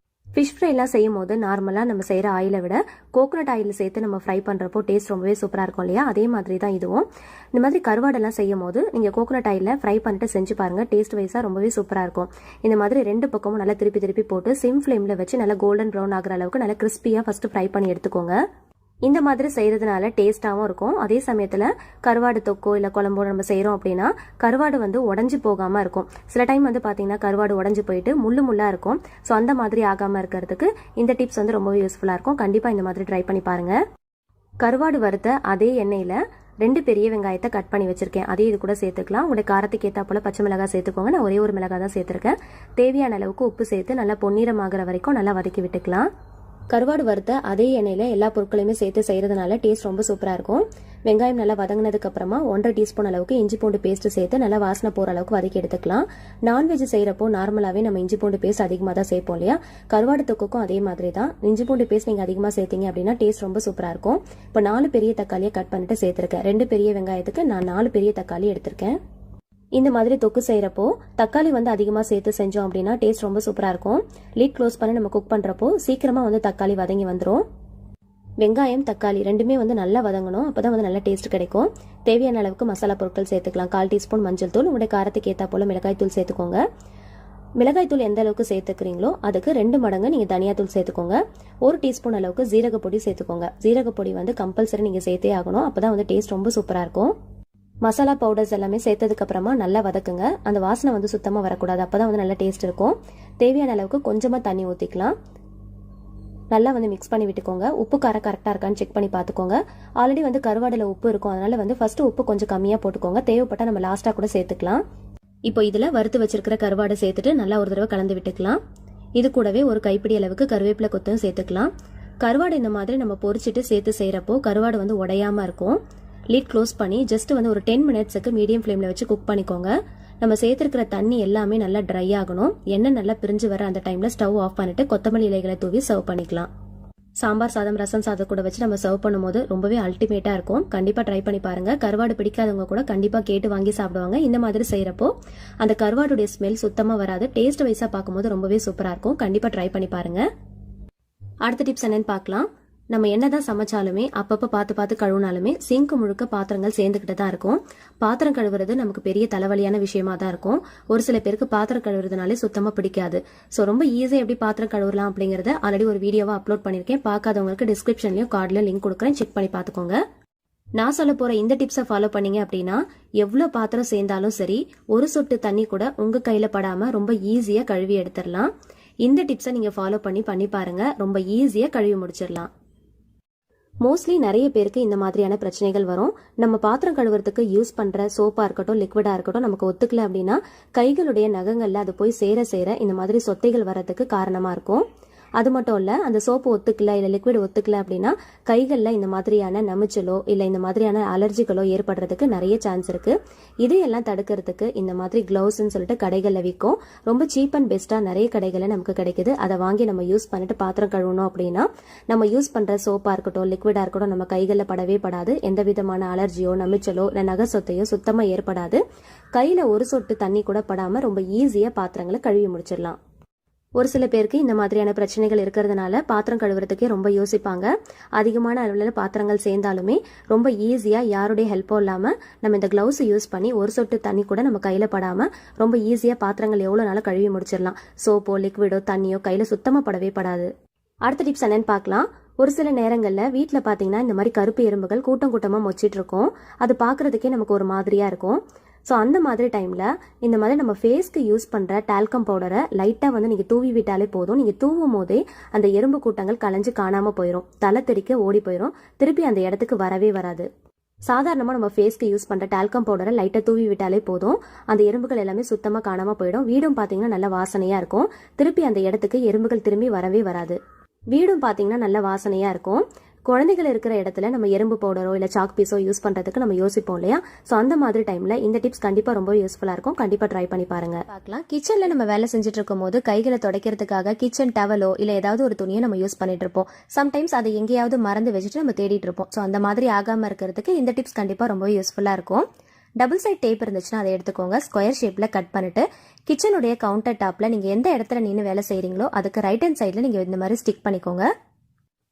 ஃபிஷ் ஃப்ரைலாம் செய்யும் போது நார்மலாக நம்ம செய்கிற ஆயிலை விட கோகோனட் ஆயில் சேர்த்து நம்ம ஃப்ரை பண்ணுறப்போ டேஸ்ட் ரொம்பவே சூப்பராக இருக்கும் இல்லையா? அதே மாதிரி தான் இதுவும். இந்த மாதிரி கருவாடெல்லாம் செய்யும் போது நீங்கள் கோகோனட் ஆயிலில் ஃப்ரை பண்ணிட்டு செஞ்சு பாருங்கள். டேஸ்ட் வைஸாக ரொம்பவே சூப்பராக இருக்கும். இந்த மாதிரி 2 பக்கமும் நல்லா திருப்பி போட்டு சிம் ஃப்ளேமில் வச்சு நல்லா கோல்டன் ப்ரௌன் ஆகிற அளவுக்கு நல்லா கிறிஸ்பியாக ஃபஸ்ட்டு ஃப்ரை பண்ணி எடுத்துக்கோங்க. இந்த மாதிரி செய்கிறதுனால டேஸ்ட்டாகவும் இருக்கும். அதே சமயத்தில் கருவாடு தொக்கோ இல்லை குழம்போ நம்ம செய்கிறோம் அப்படின்னா கருவாடு வந்து உடஞ்சி போகாமல் இருக்கும். சில டைம் வந்து பார்த்தீங்கன்னா கருவாடு உடஞ்சி போயிட்டு முள்ளாக இருக்கும். ஸோ அந்த மாதிரி ஆகாமல் இருக்கிறதுக்கு இந்த டிப்ஸ் வந்து ரொம்பவே யூஸ்ஃபுல்லாக இருக்கும். கண்டிப்பாக இந்த மாதிரி ட்ரை பண்ணி பாருங்கள். கருவாடு வறுத்த அதே எண்ணெயில் 2 பெரிய வெங்காயத்தை கட் பண்ணி வச்சிருக்கேன். அதே இது கூட சேர்த்துக்கலாம். உங்களுடைய காரத்துக்கு ஏற்றா போல் பச்சை மிளகாய் சேர்த்துக்கோங்க. நான் ஒரே ஒரு மிளகாய் தான் சேர்த்துருக்கேன். தேவையான அளவுக்கு உப்பு சேர்த்து நல்லா பொன்னிறமாகிற வரைக்கும் நல்லா வதக்கி விட்டுக்கலாம். கருவாடு வறுத்த அதே எண்ணெயில் எல்லா பொருட்களையுமே சேர்த்து செய்கிறதுனால டேஸ்ட் ரொம்ப சூப்பராக இருக்கும். வெங்காயம் நல்லா வதங்கினதுக்கு அப்புறமா 1/2 டீஸ்பூன் அளவுக்கு இஞ்சி பூண்டு பேஸ்ட் சேர்த்து நல்லா வாசனை போகிற அளவுக்கு வதக்கி எடுத்துக்கலாம். நான்வெஜ் செய்கிறப்போ நார்மலாகவே நம்ம இஞ்சி பூண்டு பேஸ்ட் அதிகமாக தான் சேர்ப்போம் இல்லையா? கருவாடு தொக்குக்கும் அதே மாதிரி தான். இஞ்சி பூண்டு பேஸ்ட் நீங்கள் அதிகமாக சேர்த்தீங்க அப்படின்னா டேஸ்ட் ரொம்ப சூப்பராக இருக்கும். இப்போ 4 பெரிய தக்காளியை கட் பண்ணிட்டு சேர்த்துருக்கேன். 2 பெரிய வெங்காயத்துக்கு நான் 4 பெரிய தக்காளி எடுத்திருக்கேன். இந்த மாதிரி தொக்கு செய்கிறப்போ தக்காளி வந்து அதிகமாக சேர்த்து செஞ்சோம் அப்படின்னா டேஸ்ட் ரொம்ப சூப்பராக இருக்கும். லிட் க்ளோஸ் பண்ணி நம்ம குக் பண்ணுறப்போ சீக்கிரமாக வந்து தக்காளி வதங்கி வந்துடும். வெங்காயம் தக்காளி ரெண்டுமே வந்து நல்லா வதங்கணும். அப்போ தான் வந்து நல்ல டேஸ்ட் கிடைக்கும். தேவையான அளவுக்கு மசாலா பொருட்கள் சேர்த்துக்கலாம். 1/4 டீஸ்பூன் மஞ்சள் தூள், உங்களுடைய காரத்துக்கு ஏற்றா போல் மிளகாய் தூள் சேர்த்துக்கோங்க. மிளகாய் தூள் எந்த அளவுக்கு சேர்த்துக்கிறீங்களோ அதுக்கு 2 மடங்கு நீங்கள் தனியாத்தூள் சேர்த்துக்கோங்க. 1 டீஸ்பூன் அளவுக்கு ஜீரகப்பொடி சேர்த்துக்கோங்க. ஜீரகப்பொடி வந்து கம்பல்சரி நீங்கள் சேர்த்தே ஆகணும். அப்போ தான் வந்து டேஸ்ட் ரொம்ப சூப்பராக இருக்கும். மசாலா பவுடர்ஸ் எல்லாமே சேர்த்ததுக்கு அப்புறமா நல்லா வதக்குங்க. அந்த வாசனை வந்து சுத்தமாக வரக்கூடாது. அப்போ தான் வந்து நல்ல டேஸ்ட் இருக்கும். தேவையான அளவுக்கு கொஞ்சமாக தண்ணி ஊற்றிக்கலாம். நல்லா வந்து மிக்ஸ் பண்ணி விட்டுக்கோங்க. உப்பு காரம் கரெக்டாக இருக்கான்னு செக் பண்ணி பார்த்துக்கோங்க. ஆல்ரெடி வந்து கருவாடில் உப்பு இருக்கும். அதனால வந்து ஃபர்ஸ்ட் உப்பு கொஞ்சம் கம்மியாக போட்டுக்கோங்க. தேவைப்பட்டால் நம்ம லாஸ்ட்டாக கூட சேர்த்துக்கலாம். இப்போ இதில் வறுத்து வச்சிருக்கிற கருவாடை சேர்த்துட்டு நல்லா ஒரு தடவை கலந்து விட்டுக்கலாம். இது கூடவே ஒரு கைப்பிடி அளவுக்கு கருவேப்பிலை கொத்தும் சேர்த்துக்கலாம். கருவாடு இந்த மாதிரி நம்ம பொரிச்சிட்டு சேர்த்து செய்கிறப்போ கருவாடு வந்து உடையாமல் இருக்கும். லிட் க்ளோஸ் பண்ணி ஜஸ்ட் வந்து ஒரு 10 மினிட்ஸுக்கு மீடியம் ஃப்ளேமில் வச்சு குக் பண்ணிக்கோங்க. நம்ம சேர்த்துருக்கிற தண்ணி எல்லாமே நல்லா ட்ரை ஆகணும். எண்ணெய் நல்லா பிரிஞ்சு வர அந்த டைமில் ஸ்டவ் ஆஃப் பண்ணிட்டு கொத்தமல்லி இலைகளை தூவி சர்வ் பண்ணிக்கலாம். சாம்பார் சாதம், ரசம் சாதம் கூட வச்சு நம்ம சர்வ் பண்ணும்போது ரொம்பவே அல்டிமேட்டாக இருக்கும். கண்டிப்பாக ட்ரை பண்ணி பாருங்கள். கருவாடு பிடிக்காதவங்க கூட கண்டிப்பாக கேட்டு வாங்கி சாப்பிடுவாங்க. இந்த மாதிரி செய்கிறப்போ அந்த கருவாடுடைய ஸ்மெல் சுத்தமாக வராது. டேஸ்ட் வைஸாக பார்க்கும்போது ரொம்பவே சூப்பராக இருக்கும். கண்டிப்பாக ட்ரை பண்ணி பாருங்கள். அடுத்த டிப்ஸ் என்னன்னு பார்க்கலாம். நம்ம என்னதான் சமைச்சாலுமே அப்பப்போ பார்த்து கழுவினாலுமே சிங்க் முழுக்க பாத்திரங்கள் சேர்ந்துக்கிட்டு தான் இருக்கும். பாத்திரம் கழுவுறது நமக்கு பெரிய தலைவலியான விஷயமா தான் இருக்கும். ஒரு சில பேருக்கு பாத்திரம் கழுவுறதுனாலே சுத்தமாக பிடிக்காது. ஸோ ரொம்ப ஈஸியாக எப்படி பாத்திரம் கழுவலாம் அப்படிங்கிறத ஆல்ரெடி ஒரு வீடியோவாக அப்லோட் பண்ணியிருக்கேன். பார்க்காதவங்களுக்கு டிஸ்கிரிப்ஷன்லையும் கார்டில் லிங்க் கொடுக்குறேன், செக் பண்ணி பார்த்துக்கோங்க. நான் சொல்ல போகிற இந்த டிப்ஸை ஃபாலோ பண்ணீங்க அப்படின்னா எவ்வளோ பாத்திரம் சேர்ந்தாலும் சரி ஒரு சொட்டு தண்ணி கூட உங்கள் கையில் படாமல் ரொம்ப ஈஸியாக கழுவி எடுத்துடலாம். இந்த டிப்ஸை நீங்கள் ஃபாலோ பண்ணி பாருங்கள். ரொம்ப ஈஸியாக கழுவி முடிச்சிடலாம். மோஸ்ட்லி நிறைய பேருக்கு இந்த மாதிரியான பிரச்சனைகள் வரும். நம்ம பாத்திரம் கழுவுறதுக்கு யூஸ் பண்ற சோப்பா இருக்கட்டும், லிக்விடா இருக்கட்டும், நமக்கு ஒத்துக்கல அப்படின்னா கைகளுடைய நகங்கள்ல அது போய் சேர சேர இந்த மாதிரி சொத்தைகள் வர்றதுக்கு காரணமா இருக்கும். அது மட்டும் இல்ல, அந்த சோப்பு ஒத்துக்கல இல்ல லிக்விட் ஒத்துக்கல அப்படின்னா கைகள்ல இந்த மாதிரியான நமிச்சலோ இல்ல இந்த மாதிரியான அலர்ஜிகளோ ஏற்படுறதுக்கு நிறைய சான்ஸ் இருக்கு. இதையெல்லாம் தடுக்கிறதுக்கு இந்த மாதிரி கிளவுஸ்ன்னு சொல்லிட்டு கடைகள்ல விற்கும். ரொம்ப சீப் அண்ட் பெஸ்டா நிறைய கடைகள்ல நமக்கு கிடைக்குது. அதை வாங்கி நம்ம யூஸ் பண்ணிட்டு பாத்திரம் கழுவணும் அப்படின்னா நம்ம யூஸ் பண்ற சோப்பா இருக்கட்டும், லிக்விடா இருக்கட்டும், நம்ம கைகள்ல படவே படாது. எந்த விதமான அலர்ஜியோ நமிச்சலோ இல்ல நகை சொத்தையோ சுத்தமா ஏற்படாது. கையில ஒரு சொட்டு தண்ணி கூட படாம ரொம்ப ஈஸியா பாத்திரங்களை கழுவி முடிச்சிடலாம். ஒரு சில பேருக்கு இந்த மாதிரியான பிரச்சனைகள் இருக்கிறதுனால பாத்திரம் கழுவுறதுக்கே ரொம்ப யோசிப்பாங்க. அதிகமான அளவில் பாத்திரங்கள் சேர்ந்தாலுமே ரொம்ப ஈஸியாக யாருடைய ஹெல்ப்போ இல்லாமல் நம்ம இந்த கிளவுஸ் யூஸ் பண்ணி ஒரு சொட்டு தண்ணி கூட நம்ம கையில் படாமல் ரொம்ப ஈஸியாக பாத்திரங்கள் எவ்வளோ நாளும் கழுவி முடிச்சிடலாம். சோப்போ லிக்விடோ தண்ணியோ கையில் சுத்தமாக படவே படாது. அடுத்த டிப்ஸ் என்னன்னு பார்க்கலாம். ஒரு சில நேரங்களில் வீட்டில் பார்த்தீங்கன்னா இந்த மாதிரி கருப்பு எறும்புகள் கூட்டம் கூட்டமாக மொச்சிட்டு இருக்கும். அது பார்க்கறதுக்கே நமக்கு ஒரு மாதிரியாக இருக்கும். ஸோ அந்த மாதிரி டைமில் இந்த மாதிரி நம்ம ஃபேஸ்க்கு யூஸ் பண்ணுற டால்கம் பவுடரை லைட்டாக வந்து நீங்கள் தூவி விட்டாலே போதும். நீங்கள் தூவும் போதே அந்த எறும்பு கூட்டங்கள் கலைஞ்சு காணாமல் போயிடும். தலை தெறிக்க ஓடி போயிடும். திருப்பி அந்த இடத்துக்கு வரவே வராது. சாதாரணமாக நம்ம ஃபேஸ்க்கு யூஸ் பண்ணுற டால்கம் பவுடரை லைட்டாக தூவி விட்டாலே போதும். அந்த எறும்புகள் எல்லாமே சுத்தமாக காணாமல் போயிடும். வீடும் பார்த்தீங்கன்னா நல்ல வாசனையாக இருக்கும். திருப்பி அந்த இடத்துக்கு எறும்புகள் திரும்பி வரவே வராது. வீடும் பார்த்தீங்கன்னா நல்ல வாசனையாக இருக்கும். குழந்தைகள் இருக்கிற இடத்துல நம்ம எறும்பு பவுடரோ இல்ல சாக் பீஸோ யூஸ் பண்றதுக்கு நம்ம யோசிப்போம் இல்லையா? ஸோ அந்த மாதிரி டைம்ல இந்த டிப்ஸ் கண்டிப்பா ரொம்ப யூஸ்ஃபுல்லா இருக்கும். கண்டிப்பா ட்ரை பண்ணி பாருங்க. பார்க்கலாம். கிச்சன்ல நம்ம வேலை செஞ்சுட்டு இருக்கும் போது கைகளை துடைக்கிறதுக்காக கிச்சன் டவலோ இல்ல ஏதாவது ஒரு துணியை நம்ம யூஸ் பண்ணிட்டு இருப்போம். சம்டைம்ஸ் அதை எங்கேயாவது மறந்து வச்சுட்டு நம்ம தேடிட்டு இருப்போம். ஸோ அந்த மாதிரி ஆகாம இருக்கிறதுக்கு இந்த டிப்ஸ் கண்டிப்பா ரொம்ப யூஸ்ஃபுல்லா இருக்கும். டபுள் சைட் டேப் இருந்துச்சுன்னா அதை எடுத்துக்கோங்க. ஸ்கொயர் ஷேப்ல கட் பண்ணிட்டு கிச்சனுடைய கவுண்டர் டாப்ல நீங்க எந்த இடத்துல நின்று வேலை செய்யறீங்களோ அதுக்கு ரைட் ஹேண்ட் சைட்ல நீங்க இந்த மாதிரி ஸ்டிக் பண்ணிக்கோங்க.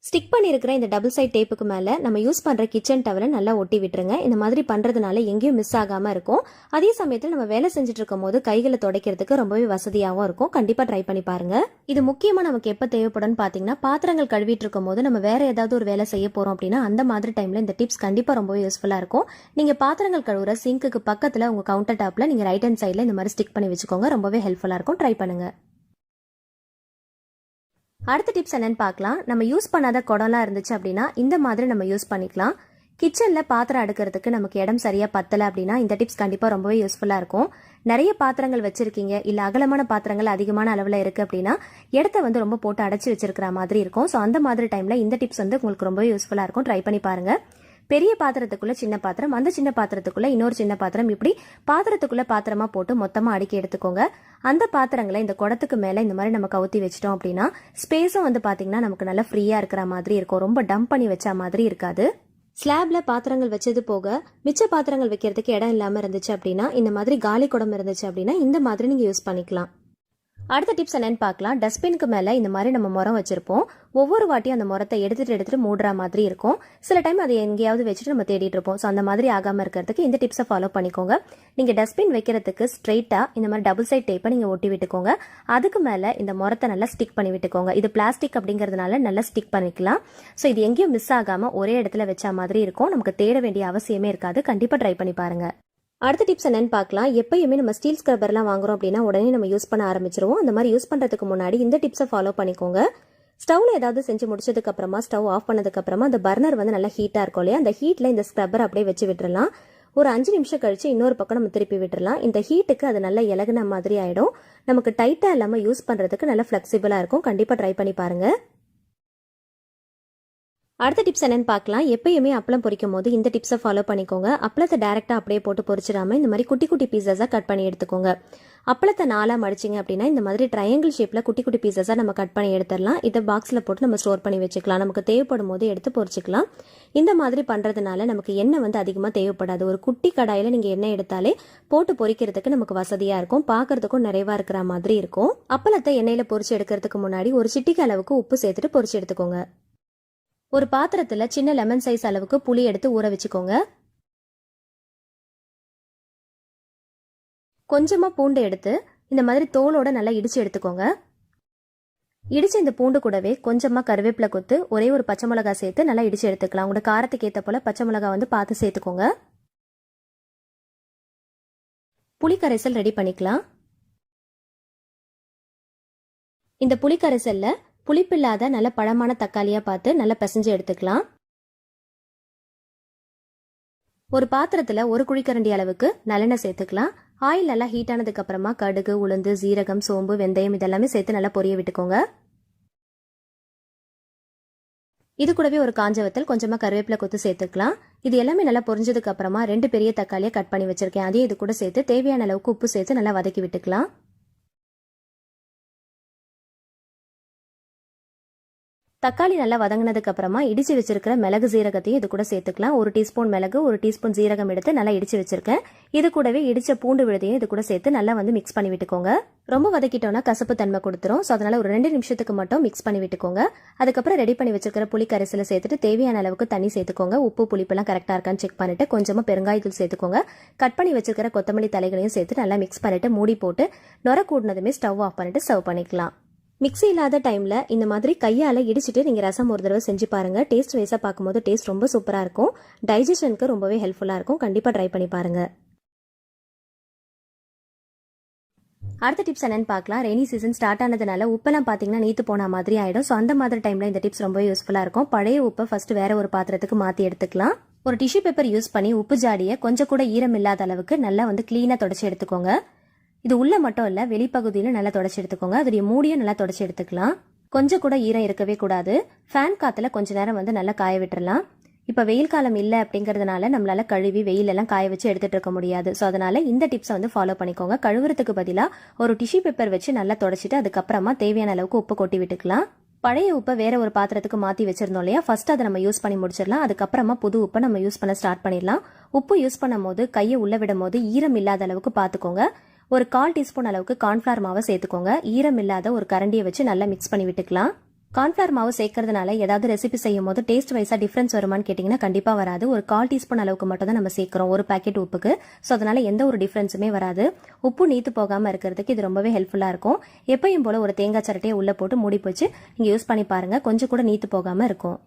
ஸ்டிக் பண்ணியிருக்கிற இந்த டபுள் சைட் டேப்புக்கு மேலே நம்ம யூஸ் பண்ணுற கிச்சன் டவலை நல்லா ஒட்டி விட்டுருங்க. இந்த மாதிரி பண்ணுறதுனால எங்கேயும் மிஸ் ஆகாமல் இருக்கும். அதே சமயத்தில் நம்ம வேலை செஞ்சுட்டு இருக்கும் போது கைகளை துடைக்கிறதுக்கு ரொம்பவே வசதியாகவும் இருக்கும். கண்டிப்பாக ட்ரை பண்ணி பாருங்க. இது முக்கியமாக நமக்கு எப்போ தேவைப்படும்னு பார்த்தீங்கன்னா, பாத்திரங்கள் கழுவிட்டு இருக்கும் போது நம்ம வேற ஏதாவது ஒரு வேலை செய்ய போகிறோம் அப்படின்னா அந்த மாதிரி டைமில் இந்த டிப்ஸ் கண்டிப்பாக ரொம்பவே யூஸ்ஃபுல்லாக இருக்கும். நீங்கள் பாத்திரங்கள் கழுவுற சிங்க்குக்கு பக்கத்தில் உங்கள் கவுண்டர் டாப்பில் நீங்கள் ரைட் ஹேண்ட் சைடில் இந்த மாதிரி ஸ்டிக் பண்ணி வச்சுக்கோங்க. ரொம்பவே ஹெல்ப்ஃபுல்லாக இருக்கும். ட்ரை பண்ணுங்க. அடுத்த டிப்ஸ் என்னன்னு பார்க்கலாம். நம்ம யூஸ் பண்ணாத குடம்லாம் இருந்துச்சு அப்படின்னா இந்த மாதிரி நம்ம யூஸ் பண்ணிக்கலாம். கிச்சனில் பாத்திரம் அடுக்கிறதுக்கு நமக்கு இடம் சரியாக பத்தலை அப்படின்னா இந்த டிப்ஸ் கண்டிப்பாக ரொம்பவே யூஸ்ஃபுல்லாக இருக்கும். நிறைய பாத்திரங்கள் வச்சிருக்கீங்க இல்லை அகலமான பாத்திரங்கள் அதிகமான அளவில் இருக்குது அப்படின்னா இடத்த வந்து ரொம்ப போட்டு அடைச்சி வச்சிருக்கிற மாதிரி இருக்கும். ஸோ அந்த மாதிரி டைமில் இந்த டிப்ஸ் வந்து உங்களுக்கு ரொம்பவே யூஸ்ஃபுல்லாக இருக்கும். ட்ரை பண்ணி பாருங்க. பெரிய பாத்திரத்துக்குள்ள சின்ன பாத்திரம், அந்த சின்ன பாத்திரத்துக்குள்ள இன்னொரு சின்ன பாத்திரம், இப்படி பாத்திரத்துக்குள்ள பாத்திரமா போட்டு மொத்தமா அடுக்கி எடுத்துக்கோங்க. அந்த பாத்திரங்களை இந்த குடத்துக்கு மேல இந்த மாதிரி நம்ம கவுத்தி வச்சிட்டோம் அப்படின்னா ஸ்பேஸும் வந்து பாத்தீங்கன்னா நமக்கு நல்லா ஃப்ரீயா இருக்கிற மாதிரி இருக்கும். ரொம்ப டம்ப் பண்ணி வச்ச மாதிரி இருக்காது. ஸ்லாப்ல பாத்திரங்கள் வச்சது போக மிச்ச பாத்திரங்கள் வைக்கிறதுக்கு இடம் இல்லாம இருந்துச்சு அப்படின்னா இந்த மாதிரி காலி குடம் இருந்துச்சு அப்படின்னா இந்த மாதிரி நீங்க யூஸ் பண்ணிக்கலாம். அடுத்த டிப்ஸ் என்னன்னு பார்க்கலாம். டஸ்ட்பினுக்கு மேலே இந்த மாதிரி நம்ம முறம் வச்சிருப்போம். ஒவ்வொரு வாட்டியும் அந்த முறத்தை எடுத்துட்டு மூடுற மாதிரி இருக்கும். சில டைம் அதை எங்கேயாவது வச்சுட்டு நம்ம தேடிட்டு இருப்போம். ஸோ அந்த மாதிரி ஆகாமல் இருக்கிறதுக்கு இந்த டிப்ஸை ஃபாலோ பண்ணிக்கோங்க. நீங்கள் டஸ்ட்பின் வைக்கிறதுக்கு ஸ்ட்ரெயிட்டாக இந்த மாதிரி டபுள் சைட் டேப்பை நீங்கள் ஒட்டி விட்டுக்கோங்க. அதுக்கு மேலே இந்த முறத்தை நல்லா ஸ்டிக் பண்ணி விட்டுக்கோங்க. இது பிளாஸ்டிக் அப்படிங்கிறதுனால நல்லா ஸ்டிக் பண்ணிக்கலாம். ஸோ இது எங்கேயும் மிஸ் ஆகாமல் ஒரே இடத்துல வச்ச மாதிரி இருக்கும். நமக்கு தேட வேண்டிய அவசியமே இருக்காது. கண்டிப்பாக ட்ரை பண்ணி பாருங்க. அடுத்த டிப்ஸ் என்னன்னு பார்க்கலாம். எப்பயுமே நம்ம ஸ்டீல் ஸ்க்ரப்பர்லாம் வாங்குறோம் அப்படின்னா உடனே நம்ம யூஸ் பண்ண ஆரம்பிச்சிருவோம். அந்த மாதிரி யூஸ் பண்ணுறதுக்கு முன்னாடி இந்த டிப்ஸை ஃபாலோ பண்ணிக்கோங்க. ஸ்டவ்ல ஏதாவது செஞ்சு முடிச்சதுக்கு அப்புறமா ஸ்டவ் ஆஃப் பண்ணதுக்கு அப்புறமா அந்த பர்னர் வந்து நல்லா ஹீட்டாக இருக்கும் இல்லையா? அந்த ஹீட்டில் இந்த ஸ்க்ரப்பர் அப்படியே வச்சு விட்டுறலாம். ஒரு 5 நிமிஷம் கழிச்சு இன்னொரு பக்கம் நம்ம திருப்பி விட்டுறலாம். இந்த ஹீட்டுக்கு அது நல்லா இலகுன மாதிரி ஆயிடும். நமக்கு டைட்டாக இல்லாமல் யூஸ் பண்ணுறதுக்கு நல்லா ஃப்ளெக்சிபிளாக இருக்கும். கண்டிப்பாக ட்ரை பண்ணி பாருங்க. அடுத்த டிப்ஸ் என்னன்னு பார்க்கலாம். எப்பயுமே அப்பளம் பொரிக்கும் போது இந்த டிப்ஸை ஃபாலோ பண்ணிக்கோங்க. அப்பளத்தை டேரெக்டாக அப்படியே போட்டு பொரிச்சிடாம இந்த மாதிரி குட்டி குட்டி பீசஸாக கட் பண்ணி எடுத்துக்கோங்க. அப்பளத்தை 4 மடிச்சிங்க அப்படின்னா இந்த மாதிரி ட்ரையாங்கிள் ஷேப்பில் குட்டி குட்டி பீசஸாக நம்ம கட் பண்ணி எடுத்துடலாம். இதை பாக்ஸில் போட்டு நம்ம ஸ்டோர் பண்ணி வச்சுக்கலாம். நமக்கு தேவைப்படும் போது எடுத்து பொரிச்சிக்கலாம். இந்த மாதிரி பண்ணுறதுனால நமக்கு எண்ணெய் வந்து அதிகமாக தேவைப்படாது. ஒரு குட்டி கடாயில் நீங்கள் எண்ணெய் எடுத்தாலே போட்டு பொரிக்கிறதுக்கு நமக்கு வசதியாக இருக்கும். பார்க்கறதுக்கும் நிறைவாக இருக்கிற மாதிரி இருக்கும். அப்பளத்தை எண்ணெயில் பொரிச்சு எடுக்கிறதுக்கு முன்னாடி ஒரு சிட்டிக்கு அளவுக்கு உப்பு சேர்த்துட்டு பொரிச்சு எடுத்துக்கோங்க. ஒரு பாத்திரத்துல சின்ன லெமன் சைஸ் அளவுக்கு புளி எடுத்து ஊற வச்சுக்கோங்க. கொஞ்சமா பூண்டு எடுத்து இந்த மாதிரி தோலோட நல்லா இடிச்சு எடுத்துக்கோங்க. இடிச்ச இந்த பூண்டு கூடவே கொஞ்சமா கருவேப்பிலை கொத்து, ஒரே ஒரு பச்சை மிளகாய் சேர்த்து நல்லா இடிச்சு எடுத்துக்கலாம். உங்களோட காரத்துக்கு ஏற்ற போல பச்சை மிளகாய் வந்து பார்த்து சேர்த்துக்கோங்க. புளி கரைசல் ரெடி பண்ணிக்கலாம். இந்த புளி கரைசல்ல புளிப்பில்லாத நல்ல பழமான தக்காளியா பார்த்து நல்லா பிசைஞ்சு எடுத்துக்கலாம். ஒரு பாத்திரத்துல ஒரு குழிக்கரண்டி அளவுக்கு நல்லெண்ணெய் சேர்த்துக்கலாம். ஆயில் நல்லா ஹீட் ஆனதுக்கு அப்புறமா கடுகு, உளுந்து, ஜீரகம், சோம்பு, வெந்தயம் இதெல்லாமே சேர்த்து நல்லா பொரிய விட்டுக்கோங்க. இது கூடவே ஒரு காஞ்ச வத்தல், கொஞ்சமா கருவேப்பிலை கொத்து சேர்த்துக்கலாம். இது எல்லாமே நல்லா பொரிஞ்சதுக்கு அப்புறமா 2 பெரிய தக்காளியை கட் பண்ணி வச்சிருக்கேன். அதே இது கூட சேர்த்து தேவையான அளவுக்கு உப்பு சேர்த்து நல்லா வதக்கி விட்டுக்கலாம். தக்காளி நல்லா வதங்கினதுக்கு அப்புறமா இடிச்சு வச்சிருக்கிற மிளகு சீரகத்தையும் இது கூட சேர்த்துக்கலாம். 1 டீஸ்பூன் மிளகு, 1 டீஸ்பூன் சீரகம் எடுத்து நல்லா இடிச்சு வச்சிருக்கேன். இது கூடவே இடிச்ச பூண்டு விழுதையும் இது கூட சேர்த்து நல்லா மிக்ஸ் பண்ணி விட்டுக்கோங்க. ரொம்ப வதக்கிட்டோம்னா கசப்பு தன்மை கொடுத்துரும். ஸோ அதனால ஒரு 2 நிமிஷத்துக்கு மட்டும் மிக்ஸ் பண்ணி விட்டுக்கோங்க. அதுக்கப்புறம் ரெடி பண்ணி வச்சிருக்கிற புளி கரைசலை சேர்த்துட்டு தேவையான அளவுக்கு தண்ணி சேர்த்துக்கோங்க. உப்பு புளிப்பெல்லாம் கரெக்டாக இருக்கான்னு செக் பண்ணிட்டு கொஞ்சமா பெருங்காயத்தூள் சேர்த்துக்கோங்க. கட் பண்ணி வச்சிருக்கிற கொத்தமல்லி தலைகளையும் சேர்த்து நல்லா மிக்ஸ் பண்ணிட்டு மூடி போட்டு நொர கூடினதுமே ஸ்டவ் ஆஃப் பண்ணிட்டு சர்வ் பண்ணிக்கலாம். மிக்ஸி இல்லாத டைம்ல இந்த மாதிரி கையால இடிச்சிட்டு நீங்க ரசம் ஒரு தடவை செஞ்சு பாருங்க. டேஸ்ட் வைஸா பார்க்கும்போது டேஸ்ட் ரொம்ப சூப்பரா இருக்கும். டைஜஷனுக்கு ரொம்பவே ஹெல்ப்ஃபுல்லா இருக்கும். கண்டிப்பா ட்ரை பண்ணி பாருங்க. அடுத்த டிப்ஸ் என்னன்னு பார்க்கலாம். ரெய்னி சீசன் ஸ்டார்ட் ஆனதுனால உப்பெல்லாம் பாத்தீங்கன்னா நீத்து போன மாதிரி ஆயிடும். ஸோ அந்த மாதிரி டைம்ல இந்த டிப்ஸ் ரொம்ப யூஸ்ஃபுல்லா இருக்கும். பழைய உப்பை ஃபர்ஸ்ட் வேற ஒரு பாத்திரத்துக்கு மாத்தி எடுத்துக்கலாம். ஒரு டிஷ்யூ பேப்பர் யூஸ் பண்ணி உப்பு ஜாடியை கொஞ்சம் கூட ஈரம் இல்லாத அளவுக்கு நல்லா கிளீனா தொடச்சி எடுத்துக்கோங்க. இது உள்ள மட்டும் இல்ல, வெளிப்பகுதியில நல்லா தொடச்சி எடுத்துக்கோங்க. அதோடைய மூடியும் நல்லா தொடச்சி எடுத்துக்கலாம். கொஞ்சம் கூட ஈரம் இருக்கவே கூடாது. ஃபேன் காத்துல கொஞ்ச நேரம் நல்லா காய விட்டுறலாம். இப்ப வெயில் காலம் இல்ல அப்படிங்கறதுனால நம்மளால கழுவி வெயில் எல்லாம் காய வச்சு எடுத்துட்டு இருக்க முடியாது. ஸோ அதனால இந்த டிப்ஸை ஃபாலோ பண்ணிக்கோங்க. கழுவுறதுக்கு பதிலா ஒரு டிஷ்யூ பேப்பர் வச்சு நல்லா தொடச்சிட்டு அதுக்கப்புறமா தேவையான அளவுக்கு உப்பு கொட்டி விட்டுக்கலாம். பழைய உப்பை வேற ஒரு பாத்திரத்துக்கு மாத்தி வச்சிருந்தோம் இல்லையா, ஃபர்ஸ்ட் அதை நம்ம யூஸ் பண்ணி முடிச்சிடலாம். அதுக்கப்புறமா புது உப்பை நம்ம யூஸ் பண்ண ஸ்டார்ட் பண்ணிடலாம். உப்பு யூஸ் பண்ணும் போது கையை உள்ள விடும் போது ஈரம் இல்லாத அளவுக்கு பாத்துக்கோங்க. ஒரு 1/4 டீஸ்பூன் அளவுக்கு கார்ன்ஃபிளவர் மாவை சேர்த்துக்கோங்க. ஈரம் இல்லாத ஒரு கரண்டியை வச்சு நல்லா மிக்ஸ் பண்ணி விட்டுக்கலாம். கார்ன்ஃபிளவர் மாவு சேர்க்கறதுனால ஏதாவது ரெசிபி செய்யும் போது டேஸ்ட் வைஸா டிஃபரன்ஸ் வருமான்னு கேட்டீங்கன்னா கண்டிப்பா வராது. ஒரு 1/4 டீஸ்பூன் அளவுக்கு மட்டும் தான் நம்ம சேர்க்கிறோம் ஒரு பாக்கெட் உப்புக்கு. ஸோ அதனால எந்த ஒரு டிஃபரன்ஸுமே வராது. உப்பு நீத்து போகாம இருக்கிறதுக்கு இது ரொம்பவே ஹெல்ப்ஃபுல்லா இருக்கும். எப்பயும் போல ஒரு தேங்காய் சரட்டையை உள்ள போட்டு மூடி போச்சு நீங்க யூஸ் பண்ணி பாருங்க. கொஞ்சம் கூட நீத்து போகாம இருக்கும்.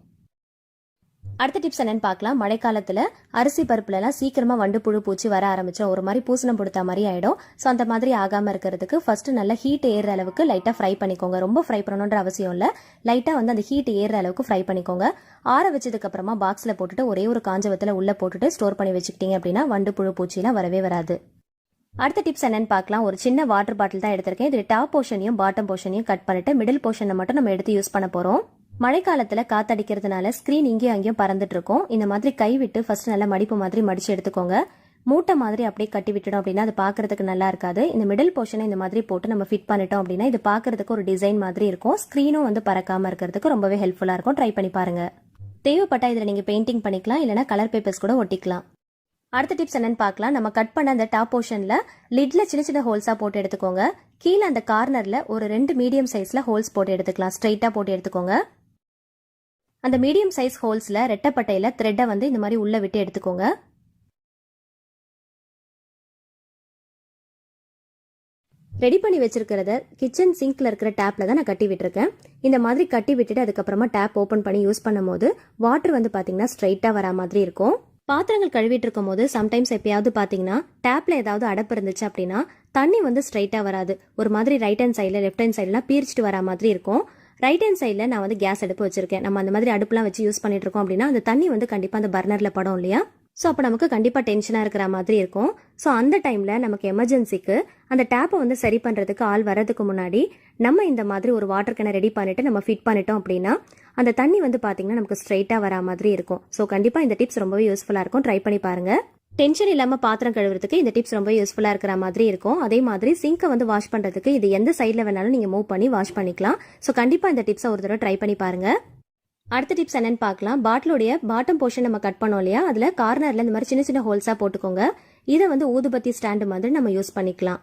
அடுத்த டிப்ஸ் என்னன்னு பார்க்கலாம். மழைக்காலத்துல அரிசி பருப்புல எல்லாம் சீக்கிரமா வண்டு புழு பூச்சி வர ஆரம்பிச்சோம். ஒரு மாதிரி பூசணம் கொடுத்த மாதிரி ஆயிடும். ஸோ அந்த மாதிரி ஆகாம இருக்கிறதுக்கு ஃபர்ஸ்ட் நல்லா ஹீட் ஏற அளவுக்கு லைட்டா ஃப்ரை பண்ணிக்கோங்க. ரொம்ப ஃப்ரை பண்ணணுன்ற அவசியம் இல்ல. லைட்டா அந்த ஹீட் ஏற அளவுக்கு ஃப்ரை பண்ணிக்கோங்க. ஆற வச்சதுக்கு அப்புறமா பாக்ஸ்ல போட்டுட்டு ஒரே ஒரு காஞ்ச வத்தல உள்ள போட்டுட்டு ஸ்டோர் பண்ணி வச்சுக்கிட்டீங்க அப்படின்னா வண்டு புழு பூச்சி எல்லாம் வரவே வராது. அடுத்த டிப்ஸ் என்னன்னு பார்க்கலாம். ஒரு சின்ன வாட்டர் பாட்டில் தான் எடுத்திருக்கேன். இது டாப் போர்ஷனையும் பாட்டம் போர்ஷனையும் கட் பண்ணிட்டு மிடில் போர்ஷனை மட்டும் நம்ம எடுத்து யூஸ் பண்ண போறோம். மழைக்காலத்துல காத்தடிக்கிறதுனால ஸ்கிரீன் இங்கேயும் அங்கேயும் பறந்துட்டு இருக்கும். இந்த மாதிரி கை விட்டு ஃபர்ஸ்ட் நல்லா மடிப்பு மாதிரி மடிச்சு எடுத்துக்கோங்க. மூட்டை மாதிரி அப்படியே கட்டி விட்டுடும் அப்படின்னா அது பாக்குறதுக்கு நல்லா இருக்காது. இந்த மிடில் போர்ஷனை இந்த மாதிரி போட்டு நம்ம ஃபிட் பண்ணிட்டோம் அப்படின்னா இது பாக்குறதுக்கு ஒரு டிசைன் மாதிரி இருக்கும். ஸ்கிரீனும் பறக்காம இருக்கிறதுக்கு ரொம்பவே ஹெல்ப்ஃபுல்லா இருக்கும். ட்ரை பண்ணி பாருங்க. தேவைப்பட்டா இதுல நீங்க பெயிண்டிங் பண்ணிக்கலாம், இல்லைன்னா கலர் பேப்பர்ஸ் கூட ஒட்டிக்கலாம். அடுத்த டிப்ஸ் என்னன்னு பார்க்கலாம். நம்ம கட் பண்ண அந்த டாப் போர்ஷன்ல லிட்ல சின்ன சின்ன ஹோல்ஸா போட்டு எடுத்துக்கோங்க. கீழே அந்த கார்னர்ல ஒரு 2 மீடியம் சைஸ்ல ஹோல்ஸ் போட்டு எடுத்துக்கலாம். ஸ்ட்ரைட்டா போட்டு எடுத்துக்கோங்க. அந்த மீடியம் சைஸ் ஹோல்ஸ்ல ரெட்டப்பட்டையில த்ரெட்டை இந்த மாதிரி உள்ள விட்டு எடுத்துக்கோங்க. ரெடி பண்ணி வச்சிருக்கிறத கிச்சன் சிங்க்ல இருக்கிற டேப்ல தான் நான் கட்டி விட்டுருக்கேன். இந்த மாதிரி கட்டி விட்டுட்டு அதுக்கப்புறமா டேப் ஓபன் பண்ணி யூஸ் பண்ணும் போது வாட்டர் பாத்தீங்கன்னா ஸ்ட்ரைட்டா வரா மாதிரி இருக்கும். பாத்திரங்கள் கழுவிட்டு இருக்கும் போது சம்டைம்ஸ் எப்பயாவது பாத்தீங்கன்னா டேப்ல ஏதாவது அடப்பு இருந்துச்சு அப்படின்னா தண்ணி ஸ்ட்ரைட்டா வராது. ஒரு மாதிரி ரைட் ஹேண்ட் சைட்ல லெஃப்ட் ஹேண்ட் சைட்லாம் பீரிச்சிட்டு வரா மாதிரி இருக்கும். ரைட் ஹேண்ட் சைடில் நான் கேஸ் அடுப்பு வச்சிருக்கேன். நம்ம அந்த மாதிரி அடுப்புலாம் வச்சு யூஸ் பண்ணிட்டு இருக்கோம் அப்படின்னா அந்த தண்ணி கண்டிப்பாக அந்த பர்னர்ல படும் இல்லையா. ஸோ அப்போ நமக்கு கண்டிப்பாக டென்ஷனாக இருக்கிற மாதிரி இருக்கும். ஸோ அந்த டைமில் நமக்கு எமர்ஜென்சிக்கு அந்த டேப்பை சரி பண்ணுறதுக்கு ஆள் வர்றதுக்கு முன்னாடி நம்ம இந்த மாதிரி ஒரு வாட்டர் கேனை ரெடி பண்ணிட்டு நம்ம ஃபிட் பண்ணிட்டோம் அப்படின்னா அந்த தண்ணி பார்த்தீங்கன்னா நமக்கு ஸ்ட்ரைட்டாக வரா மாதிரி இருக்கும். ஸோ கண்டிப்பாக இந்த டிப்ஸ் ரொம்பவே யூஸ்ஃபுல்லாக இருக்கும். ட்ரை பண்ணி பாருங்க. டென்ஷன் இல்லாம பாத்திரம் கழுவுறதுக்கு இந்த டிப்ஸ் ரொம்ப யூஸ்ஃபுல்லா இருக்கிற மாதிரி இருக்கும். அதே மாதிரி சிங்கை வாஷ் பண்றதுக்கு இது எந்த சைட்ல வேணாலும் நீங்க மூவ் பண்ணி வாஷ் பண்ணிக்கலாம். ஸோ கண்டிப்பா இந்த டிப்ஸை ஒரு தடவை ட்ரை பண்ணி பாருங்க. அடுத்த டிப்ஸ் என்னன்னு பார்க்கலாம். பாட்டிலோடைய பாட்டம் போர்ஷன் நம்ம கட் பண்ணோம் இல்லையா, அதுல கார்னர்ல இந்த மாதிரி சின்ன சின்ன ஹோல்ஸா போட்டுக்கோங்க. இதை ஊதுபத்தி ஸ்டாண்டு மாதிரி நம்ம யூஸ் பண்ணிக்கலாம்.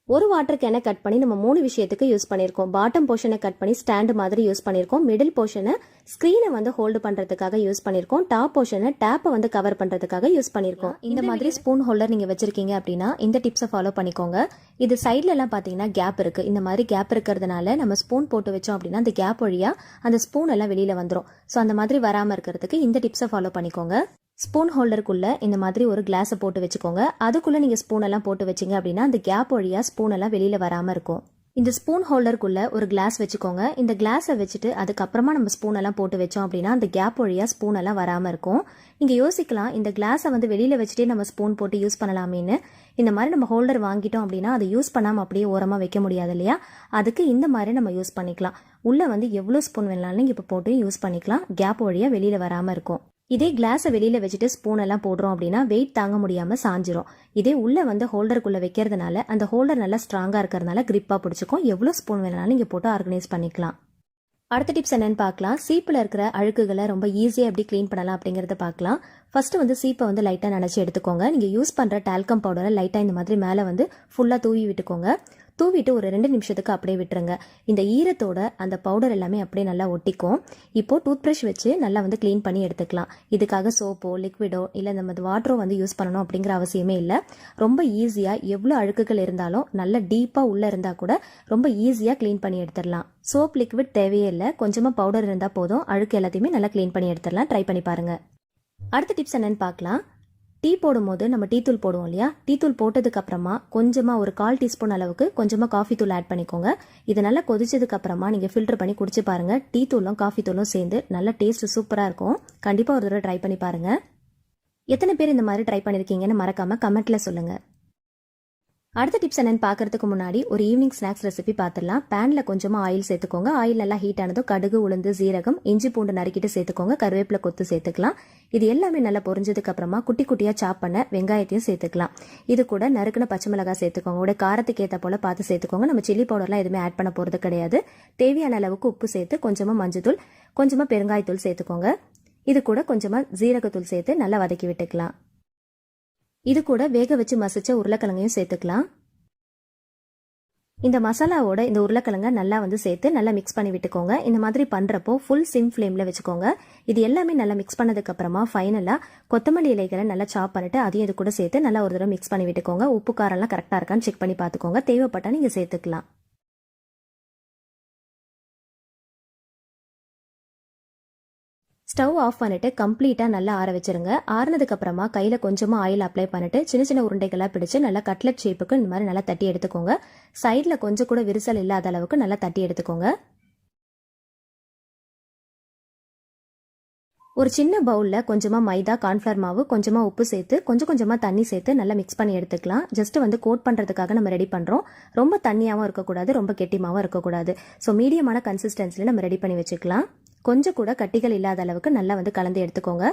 ஒரு வாட்டர் கேனை கட் பண்ணி நம்ம 3 விஷயத்துக்கு யூஸ் பண்ணிருக்கோம். பாட்டம் போர்ஷனை கட் பண்ணி ஸ்டாண்ட் மாதிரி யூஸ் பண்ணிருக்கோம். மிடில் போர்ஷனை ஸ்கிரீனை ஹோல்டு பண்றதுக்காக யூஸ் பண்ணிருக்கோம். டாப் போர்ஷனை டேப்பை கவர் பண்றதுக்காக யூஸ் பண்ணிருக்கோம். இந்த மாதிரி ஸ்பூன் ஹோல்டர் நீங்க வச்சிருக்கீங்க அப்படின்னா இந்த டிப்ஸை ஃபாலோ பண்ணிக்கோங்க. இது சைட்ல எல்லாம் பாத்தீங்கன்னா கேப் இருக்கு. இந்த மாதிரி கேப் இருக்கிறதுனால நம்ம ஸ்பூன் போட்டு வச்சோம் அப்படின்னா அந்த கேப் வழியா அந்த ஸ்பூன் எல்லாம் வெளியில வந்துடும். ஸோ அந்த மாதிரி வராம இருக்கிறதுக்கு இந்த டிப்ஸை ஃபாலோ பண்ணிக்கோங்க. ஸ்பூன் ஹோல்டருக்குள்ள இந்த மாதிரி ஒரு கிளாஸை போட்டு வச்சுக்கோங்க. அதுக்குள்ள நீங்க ஸ்பூன் எல்லாம் போட்டு வச்சிங்க அப்படின்னா அந்த கேப் வழியா ஸ்பூன் எல்லாம் வெளியில வராம இருக்கும். இந்த ஸ்பூன் ஹோல்டருக்குள்ள ஒரு கிளாஸ் வச்சுக்கோங்க. இந்த கிளாஸை வச்சுட்டு அதுக்கப்புறமா நம்ம ஸ்பூன் எல்லாம் போட்டு வச்சோம் அப்படின்னா அந்த கேப் வழியா ஸ்பூன் எல்லாம் வராமல் இருக்கும். நீங்க யோசிக்கலாம், இந்த கிளாஸை வந்து வெளியில வச்சுட்டே நம்ம ஸ்பூன் போட்டு யூஸ் பண்ணலாமேன்னு. இந்த மாதிரி நம்ம ஹோல்டர் வாங்கிட்டோம் அப்படின்னா அதை யூஸ் பண்ணாமல் அப்படியே ஓரமாக வைக்க முடியாது இல்லையா? அதுக்கு இந்த மாதிரி நம்ம யூஸ் பண்ணிக்கலாம். உள்ள வந்து எவ்வளோ ஸ்பூன் வேணாலும் நீங்கள் இப்போ போட்டு யூஸ் பண்ணிக்கலாம். கேப் வழியா வெளியில வராமல் இருக்கும். இதே கிளாஸை வெளியில வச்சுட்டு ஸ்பூன் எல்லாம் போடுறோம் அப்படின்னா வெயிட் தாங்க முடியாம சாஞ்சிரும். இதே உள்ள வந்து ஹோல்டருக்குள்ள வைக்கிறதுனால அந்த ஹோல்டர் நல்லா ஸ்ட்ராங்கா இருக்கிறதுனால கிரிப்பா பிடிச்சிக்கும். எவ்வளவு ஸ்பூன் வேணாலும் நீங்க போட்டு ஆர்கனைஸ் பண்ணிக்கலாம். அடுத்த டிப்ஸ் என்னன்னு பார்க்கலாம். சீப்பில் இருக்கிற அழுக்குகளை ரொம்ப ஈஸியாக எப்படி க்ளீன் பண்ணலாம் அப்படிங்கிறத பார்க்கலாம். ஃபர்ஸ்ட் வந்து சீப்பை வந்து லைட்டாக நினச்சி எடுத்துக்கோங்க. நீங்கள் யூஸ் பண்ணுற டால்கம் பவுடரை லைட்டாக இந்த மாதிரி மேலே வந்து ஃபுல்லாக தூவி விட்டுக்கோங்க. தூவிட்டு ஒரு 2 நிமிஷத்துக்கு அப்படியே விட்டுருங்க. இந்த ஈரத்தோட அந்த பவுடர் எல்லாமே அப்படியே நல்லா ஒட்டிக்கும். இப்போ டூத் ப்ரஷ் வச்சு நல்லா வந்து க்ளீன் பண்ணி எடுத்துக்கலாம். இதுக்காக சோப்போ லிக்விடோ இல்லை நம்ம வாட்டரோ வந்து யூஸ் பண்ணணும் அப்படிங்கிற அவசியமே இல்லை. ரொம்ப ஈஸியாக எவ்வளோ அழுக்குகள் இருந்தாலும் நல்ல டீப்பாக உள்ளே இருந்தால் கூட ரொம்ப ஈஸியாக க்ளீன் பண்ணி எடுத்துடலாம். சோப் லிக்விட் தேவையே இல்லை, கொஞ்சமாக பவுடர் இருந்தால் போதும். அழுக்கு எல்லாத்தையுமே நல்லா க்ளீன் பண்ணி எடுத்துடலாம். ட்ரை பண்ணி பாருங்கள். அடுத்த டிப்ஸ் என்னன்னு பார்க்கலாம். டீ போடும்போது நம்ம டீ தூள் போடுவோம் இல்லையா? டீ தூள் போட்டதுக்கு அப்புறமா கொஞ்சமாக ஒரு 1/4 டீஸ்பூன் அளவுக்கு கொஞ்சமாக காஃபி தூள் ஆட் பண்ணிக்கோங்க. இது நல்லா கொதிச்சதுக்கு அப்புறமா நீங்கள் ஃபில்டர் பண்ணி குடிச்சு பாருங்க. டீ தூளும் காஃபி தூளும் சேர்ந்து நல்ல டேஸ்ட் சூப்பராக இருக்கும். கண்டிப்பாக ஒரு தடவை ட்ரை பண்ணி பாருங்க. எத்தனை பேர் இந்த மாதிரி ட்ரை பண்ணியிருக்கீங்கன்னு மறக்காம கமெண்ட்ல சொல்லுங்க. அடுத்த டிப்ஸ் என்னன்னு பார்க்கறதுக்கு முன்னாடி ஒரு ஈவினிங் ஸ்நாக்ஸ் ரெசிபி பார்த்துடலாம். பேன்ல கொஞ்சமா ஆயில் சேர்த்துக்கோங்க. ஆயில் நல்லா ஹீட் ஆனதும் கடுகு, உளுந்து, சீரகம், இஞ்சி பூண்டு நறுக்கிட்டு சேர்த்துக்கோங்க. கருவேப்பிலை கொத்து சேர்த்துக்கலாம். இது எல்லாமே நல்லா பொரிஞ்சதுக்கு அப்புறமா குட்டி குட்டியா சாப் பண்ண வெங்காயத்தையும் சேர்த்துக்கலாம். இது கூட நறுக்குன பச்சை மிளகாய் சேர்த்துக்கோங்க. உடைய காரத்துக்கு ஏற்ற போல பார்த்து சேர்த்துக்கோங்க. நம்ம சில்லி பவுடர்லாம் எதுவுமே ஆட் பண்ண போறது கிடையாது. தேவையான அளவுக்கு உப்பு சேர்த்து கொஞ்சமா மஞ்சத்தூள், கொஞ்சமா பெருங்காயத்தூள் சேர்த்துக்கோங்க. இது கூட கொஞ்சமா ஜீரகத்தூள் சேர்த்து நல்லா வதக்கி விட்டுக்கலாம். இது கூட வேக வச்சு மசிச்ச உருளைக்கிழங்கையும் சேர்த்துக்கலாம். இந்த மசாலாவோட இந்த உருளைக்கிழங்க நல்லா வந்து சேர்த்து நல்லா மிக்ஸ் பண்ணி விட்டுக்கோங்க. இந்த மாதிரி பண்றப்போ ஃபுல் சிம் ஃப்ளேம்ல வச்சுக்கோங்க. இது எல்லாமே நல்லா மிக்ஸ் பண்ணதுக்கு அப்புறமா ஃபைனலா கொத்தமல்லி இலைகளை நல்லா சாப் பண்ணிட்டு அதையும் இது கூட சேர்த்து நல்லா ஒரு தடவை மிக்ஸ் பண்ணி விட்டுக்கோங்க. உப்பு காரம் எல்லாம் கரெக்டா இருக்கான்னு செக் பண்ணி பார்த்துக்கோங்க. தேவைப்பட்டா நீங்க சேர்த்துக்கலாம். ஸ்டவ் ஆஃப் பண்ணிட்டு கம்ப்ளீட்டா நல்லா ஆற வச்சிருங்க. ஆறுனதுக்கு அப்புறமா கையில கொஞ்சமா ஆயில் அப்ளை பண்ணிட்டு சின்ன சின்ன உருண்டைகளா பிடிச்சு நல்லா கட்லெட் ஷேப்புக்கு இந்த மாதிரி நல்லா தட்டி எடுத்துக்கோங்க. சைட்ல கொஞ்சம் கூட விரிசல் இல்லாத அளவுக்கு நல்லா தட்டி எடுத்துக்கோங்க. ஒரு சின்ன பவுல்ல கொஞ்சமா மைதா, கார்ன்ஃபிளவர் மாவு, கொஞ்சமா உப்பு சேர்த்து கொஞ்சம் கொஞ்சமா தண்ணி சேர்த்து நல்லா மிக்ஸ் பண்ணி எடுத்துக்கலாம். ஜஸ்ட் வந்து கோட் பண்றதுக்காக நம்ம ரெடி பண்றோம். ரொம்ப தண்ணியாவும் இருக்கக்கூடாது, ரொம்ப கெட்டிமாவும் இருக்கக்கூடாது. ஸோ மீடியமான கன்சிஸ்டன்சில நம்ம ரெடி பண்ணி வச்சுக்கலாம். கொஞ்சம் கூட கட்டிகள் இல்லாத அளவுக்கு நல்லா வந்து கலந்து எடுத்துக்கோங்க.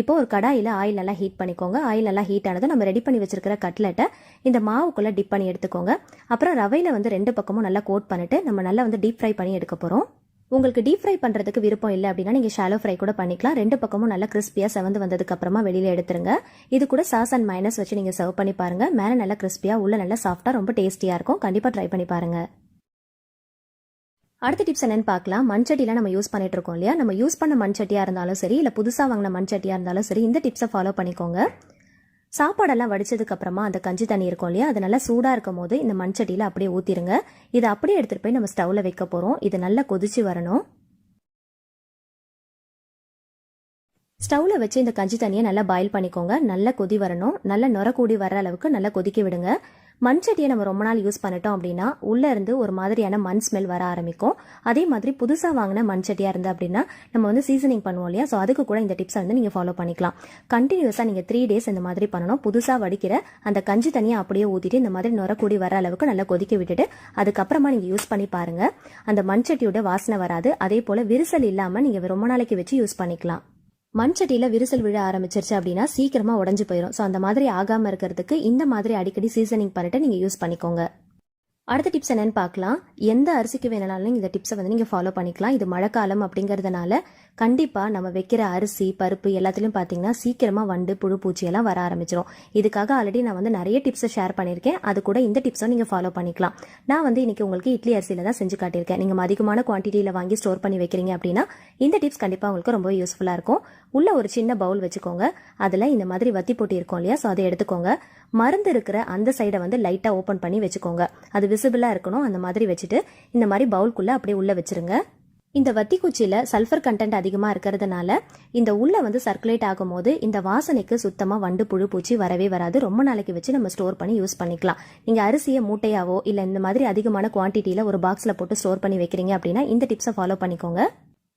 இப்போ ஒரு கடாயில ஆயில் நல்லா ஹீட் பண்ணிக்கோங்க. ஆயில் நல்லா ஹீட் ஆனதும் நம்ம ரெடி பண்ணி வச்சிருக்கிற கட்லெட்டை இந்த மாவுக்குள்ள டிப் பண்ணி எடுத்துக்கோங்க. அப்புறம் ரவையில வந்து 2 பக்கமும் நல்லா கோட் பண்ணிட்டு நம்ம நல்லா வந்து டீப் ஃப்ரை பண்ணி எடுக்க போறோம். உங்களுக்கு டீப் ஃப்ரை பண்றதுக்கு விருப்பம் இல்லை அப்படின்னா நீங்க ஷாலோ ஃப்ரை கூட பண்ணிக்கலாம். 2 பக்கமும் நல்லா கிறிஸ்பியா செவந்து வந்ததுக்கு அப்புறமா வெளியில எடுத்துருங்க. இது கூட சாஸ் அண்ட் மைனஸ் வச்சு நீங்க சர்வ் பண்ணி பாருங்க. மேல நல்லா கிறிஸ்பியா, உள்ள நல்லா சாஃப்டா, ரொம்ப டேஸ்டியா இருக்கும். கண்டிப்பா ட்ரை பண்ணி பாருங்க. அடுத்த டிப்ஸ் என்னன்னு பார்க்கலாம். மண்சட்டிலாம் நம்ம யூஸ் பண்ணிட்டு இருக்கோம் இல்லையா? நம்ம யூஸ் பண்ண மண்சட்டியா இருந்தாலும் சரி, இல்ல புதுசா வாங்கின மண்சட்டியா இருந்தாலும் சரி, இந்த டிப்ஸை ஃபாலோ பண்ணிக்கோங்க. சாப்பாடெல்லாம் வடிச்சதுக்கு அப்புறமா அந்த கஞ்சி தண்ணி இருக்கும் இல்லையா? அது நல்லா சூடா இருக்கும் போது இந்த மண்சட்டியில அப்படியே ஊத்திருங்க. இதை அப்படியே எடுத்துட்டு போய் நம்ம ஸ்டவ்ல வைக்க போறோம். இது நல்லா கொதிச்சு வரணும். ஸ்டவ்ல வச்சு இந்த கஞ்சி தண்ணியை நல்லா பாயில் பண்ணிக்கோங்க. நல்லா கொதி வரணும். நல்லா நுர கூடி வர அளவுக்கு நல்லா கொதிக்க விடுங்க. மண் சட்டியை நம்ம ரொம்ப நாள் யூஸ் பண்ணிட்டோம் அப்படின்னா உள்ள இருந்து ஒரு மாதிரியான மண் ஸ்மெல் வர ஆரம்பிக்கும். அதே மாதிரி புதுசா வாங்கின மண் சட்டியா இருந்து அப்படின்னா நம்ம வந்து சீசனிங் பண்ணுவோம் இல்லையா? ஸோ அதுக்கு கூட இந்த டிப்ஸை வந்து நீங்க ஃபாலோ பண்ணிக்கலாம். கண்டினியூஸா நீங்க 3 days இந்த மாதிரி பண்ணணும். புதுசா வடிக்கிற அந்த கஞ்சி தண்ணியை அப்படியே ஊத்திட்டு இந்த மாதிரி நுர கூடி வர அளவுக்கு நல்லா கொதிக்க விட்டுட்டு அதுக்கப்புறமா நீங்க யூஸ் பண்ணி பாருங்க. அந்த மண் சட்டியோட வாசனை வராது. அதே போல விரிசல் இல்லாம நீங்க ரொம்ப நாளைக்கு வச்சு யூஸ் பண்ணிக்கலாம். மண் சட்டியில விரிசல் விழ ஆரம்பிச்சிருச்சு அப்படின்னா சீக்கிரமா உடஞ்சு போயிடும். ஸோ அந்த மாதிரி ஆகாம இருக்கிறதுக்கு இந்த மாதிரி அடிக்கடி சீசனிங் பண்ணிட்டு நீங்க யூஸ் பண்ணிக்கோங்க. அடுத்த டிப்ஸ் என்னன்னு பார்க்கலாம். எந்த அரிசிக்கு வேணாலும் இந்த டிப்ஸை வந்து நீங்க ஃபாலோ பண்ணிக்கலாம். இது மழைக்காலம் அப்படிங்கறதுனால கண்டிப்பா நம்ம வைக்கிற அரிசி, பருப்பு எல்லாத்திலும் பாத்தீங்கன்னா சீக்கிரமா வண்டு, புழு, பூச்சி எல்லாம் வர ஆரம்பிச்சிடும். இதுக்காக ஆல்ரெடி நான் வந்து நிறைய டிப்ஸை ஷேர் பண்ணியிருக்கேன். அது கூட இந்த டிப்ஸும் நீங்க ஃபாலோ பண்ணிக்கலாம். நான் வந்து இன்னைக்கு உங்களுக்கு இட்லி அரிசியில தான் செஞ்சு காட்டியிருக்கேன். நீங்க அதிகமான குவான்டிட்டியில வாங்கி ஸ்டோர் பண்ணி வைக்கிறீங்க அப்படின்னா இந்த டிப்ஸ் கண்டிப்பா உங்களுக்கு ரொம்ப யூஸ்ஃபுல்லா இருக்கும். உள்ள ஒரு சின்ன பவுல் வச்சுக்கோங்க. அதுல இந்த மாதிரி வத்தி போட்டி இருக்கும் இல்லையா? ஸோ அதை எடுத்துக்கோங்க. மருந்து இருக்கிற அந்த சைடை வந்து லைட்டா ஓபன் பண்ணி வச்சுக்கோங்க. அது விசிபிளா இருக்கணும். அந்த மாதிரி வச்சுட்டு இந்த மாதிரி பவுல்குள்ள அப்படியே உள்ள வச்சிருங்க. இந்த வத்தி குச்சியில் சல்ஃபர் கண்டென்ட் அதிகமாக இருக்கிறதுனால இந்த உள்ள வந்து சர்க்குலேட் ஆகும்போது இந்த வாசனைக்கு சுத்தமாக வண்டு புழு பூச்சி வரவே வராது. ரொம்ப நாளைக்கு வச்சு நம்ம ஸ்டோர் பண்ணி யூஸ் பண்ணிக்கலாம். நீங்கள் அரிசியை மூட்டையாவோ இல்லை இந்த மாதிரி அதிகமான குவான்டிட்டியில் ஒரு பாக்ஸில் போட்டு ஸ்டோர் பண்ணி வைக்கிறீங்க அப்படின்னா இந்த டிப்ஸை ஃபாலோ பண்ணிக்கோங்க.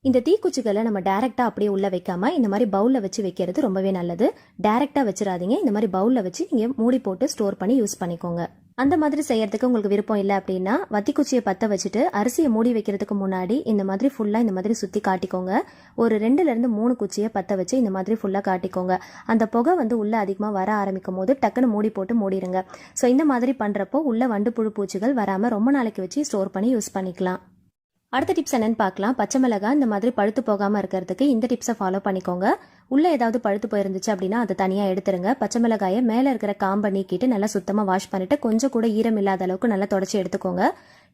இந்த தீக்குச்சிகளை நம்ம டைரெக்டாக அப்படியே உள்ள வைக்காம இந்த மாதிரி பவுலில் வச்சு வைக்கிறது ரொம்பவே நல்லது. டைரெக்டாக வச்சிடாதீங்க. இந்த மாதிரி பவுலில் வச்சு நீங்கள் மூடி போட்டு ஸ்டோர் பண்ணி யூஸ் பண்ணிக்கோங்க. அந்த மாதிரி செய்யறதுக்கு உங்களுக்கு விருப்பம் இல்லை அப்படின்னா வத்திக்குச்சியை பற்ற வச்சுட்டு அரிசியை மூடி வைக்கிறதுக்கு முன்னாடி இந்த மாதிரி ஃபுல்லாக இந்த மாதிரி சுற்றி காட்டிக்கோங்க. ஒரு 2லேருந்து 3 குச்சியை பற்ற வச்சு இந்த மாதிரி ஃபுல்லாக காட்டிக்கோங்க. அந்த புகை வந்து உள்ளே அதிகமாக வர ஆரம்பிக்கும் போது டக்குன்னு மூடி போட்டு மூடிடுங்க. ஸோ இந்த மாதிரி பண்ணுறப்போ உள்ள வண்டு புழு பூச்சிகள் வராமல் ரொம்ப நாளைக்கு வச்சு ஸ்டோர் பண்ணி யூஸ் பண்ணிக்கலாம். அடுத்த டிப்ஸ் என்னன்னு பார்க்கலாம். பச்சை மிளகாய் இந்த மாதிரி பழுத்து போகாமல் இருக்கிறதுக்கு இந்த டிப்ஸை ஃபாலோ பண்ணிக்கோங்க. உள்ளே ஏதாவது பழுத்து போயிருந்துச்சு அப்படின்னா அதை தனியாக எடுத்துருங்க. பச்சை மிளகாயை மேலே இருக்கிற காம்பை நீக்கிட்டு நல்லா சுத்தமாக வாஷ் பண்ணிட்டு கொஞ்சம் கூட ஈரம் இல்லாத அளவுக்கு நல்லா தொடச்சி எடுத்துக்கோங்க.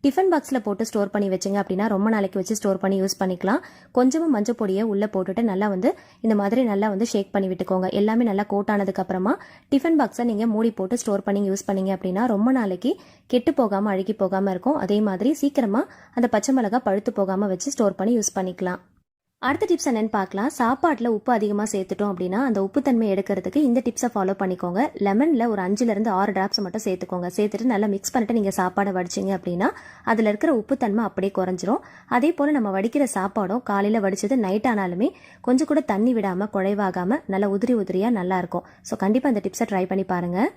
டிஃபன் பாக்ஸில் போட்டு ஸ்டோர் பண்ணி வச்சுங்க அப்படின்னா ரொம்ப நாளைக்கு வச்சு ஸ்டோர் பண்ணி யூஸ் பண்ணிக்கலாம். கொஞ்சமாக மஞ்சள் பொடியை உள்ளே போட்டுட்டு நல்லா வந்து இந்த மாதிரி நல்லா வந்து ஷேக் பண்ணி விட்டுக்கோங்க. எல்லாமே நல்லா கோட் ஆனதுக்கு அப்புறமா டிஃபன் பாக்ஸை நீங்கள் மூடி போட்டு ஸ்டோர் பண்ணி யூஸ் பண்ணீங்க அப்படின்னா ரொம்ப நாளைக்கு கெட்டு போகாமல் அழுகி போகாமல் இருக்கும். அதே மாதிரி சீக்கிரமாக அந்த பச்சை மிளகாய் பழுத்து போகாமல் வச்சு ஸ்டோர் பண்ணி யூஸ் பண்ணிக்கலாம். அடுத்த டிப்ஸ் என்னன்னு பார்க்கலாம். சாப்பாட்டில் உப்பு அதிகமாக சேர்த்துட்டோம் அப்படின்னா அந்த உப்புத்தன்மை எடுக்கிறதுக்கு இந்த டிப்ஸை ஃபாலோ பண்ணிக்கோங்க. லெமனில் ஒரு 5லேருந்து 6 டிராப்ஸ் மட்டும் சேர்த்துக்கோங்க. சேர்த்துட்டு நல்லா மிக்ஸ் பண்ணிட்டு நீங்கள் சாப்பாடை வடிச்சிங்க அப்படின்னா அதில் இருக்கிற உப்புத்தன்மை அப்படியே குறைஞ்சிரும். அதே போல் நம்ம வடிக்கிற சாப்பாடும் காலையில் வடிச்சது நைட் ஆனாலுமே கொஞ்சம் கூட தண்ணி விடாமல் குழைவாகாமல் நல்லா உதிரி உதிரியாக நல்லாயிருக்கும். ஸோ கண்டிப்பாக இந்த டிப்ஸை ட்ரை பண்ணி பாருங்கள்.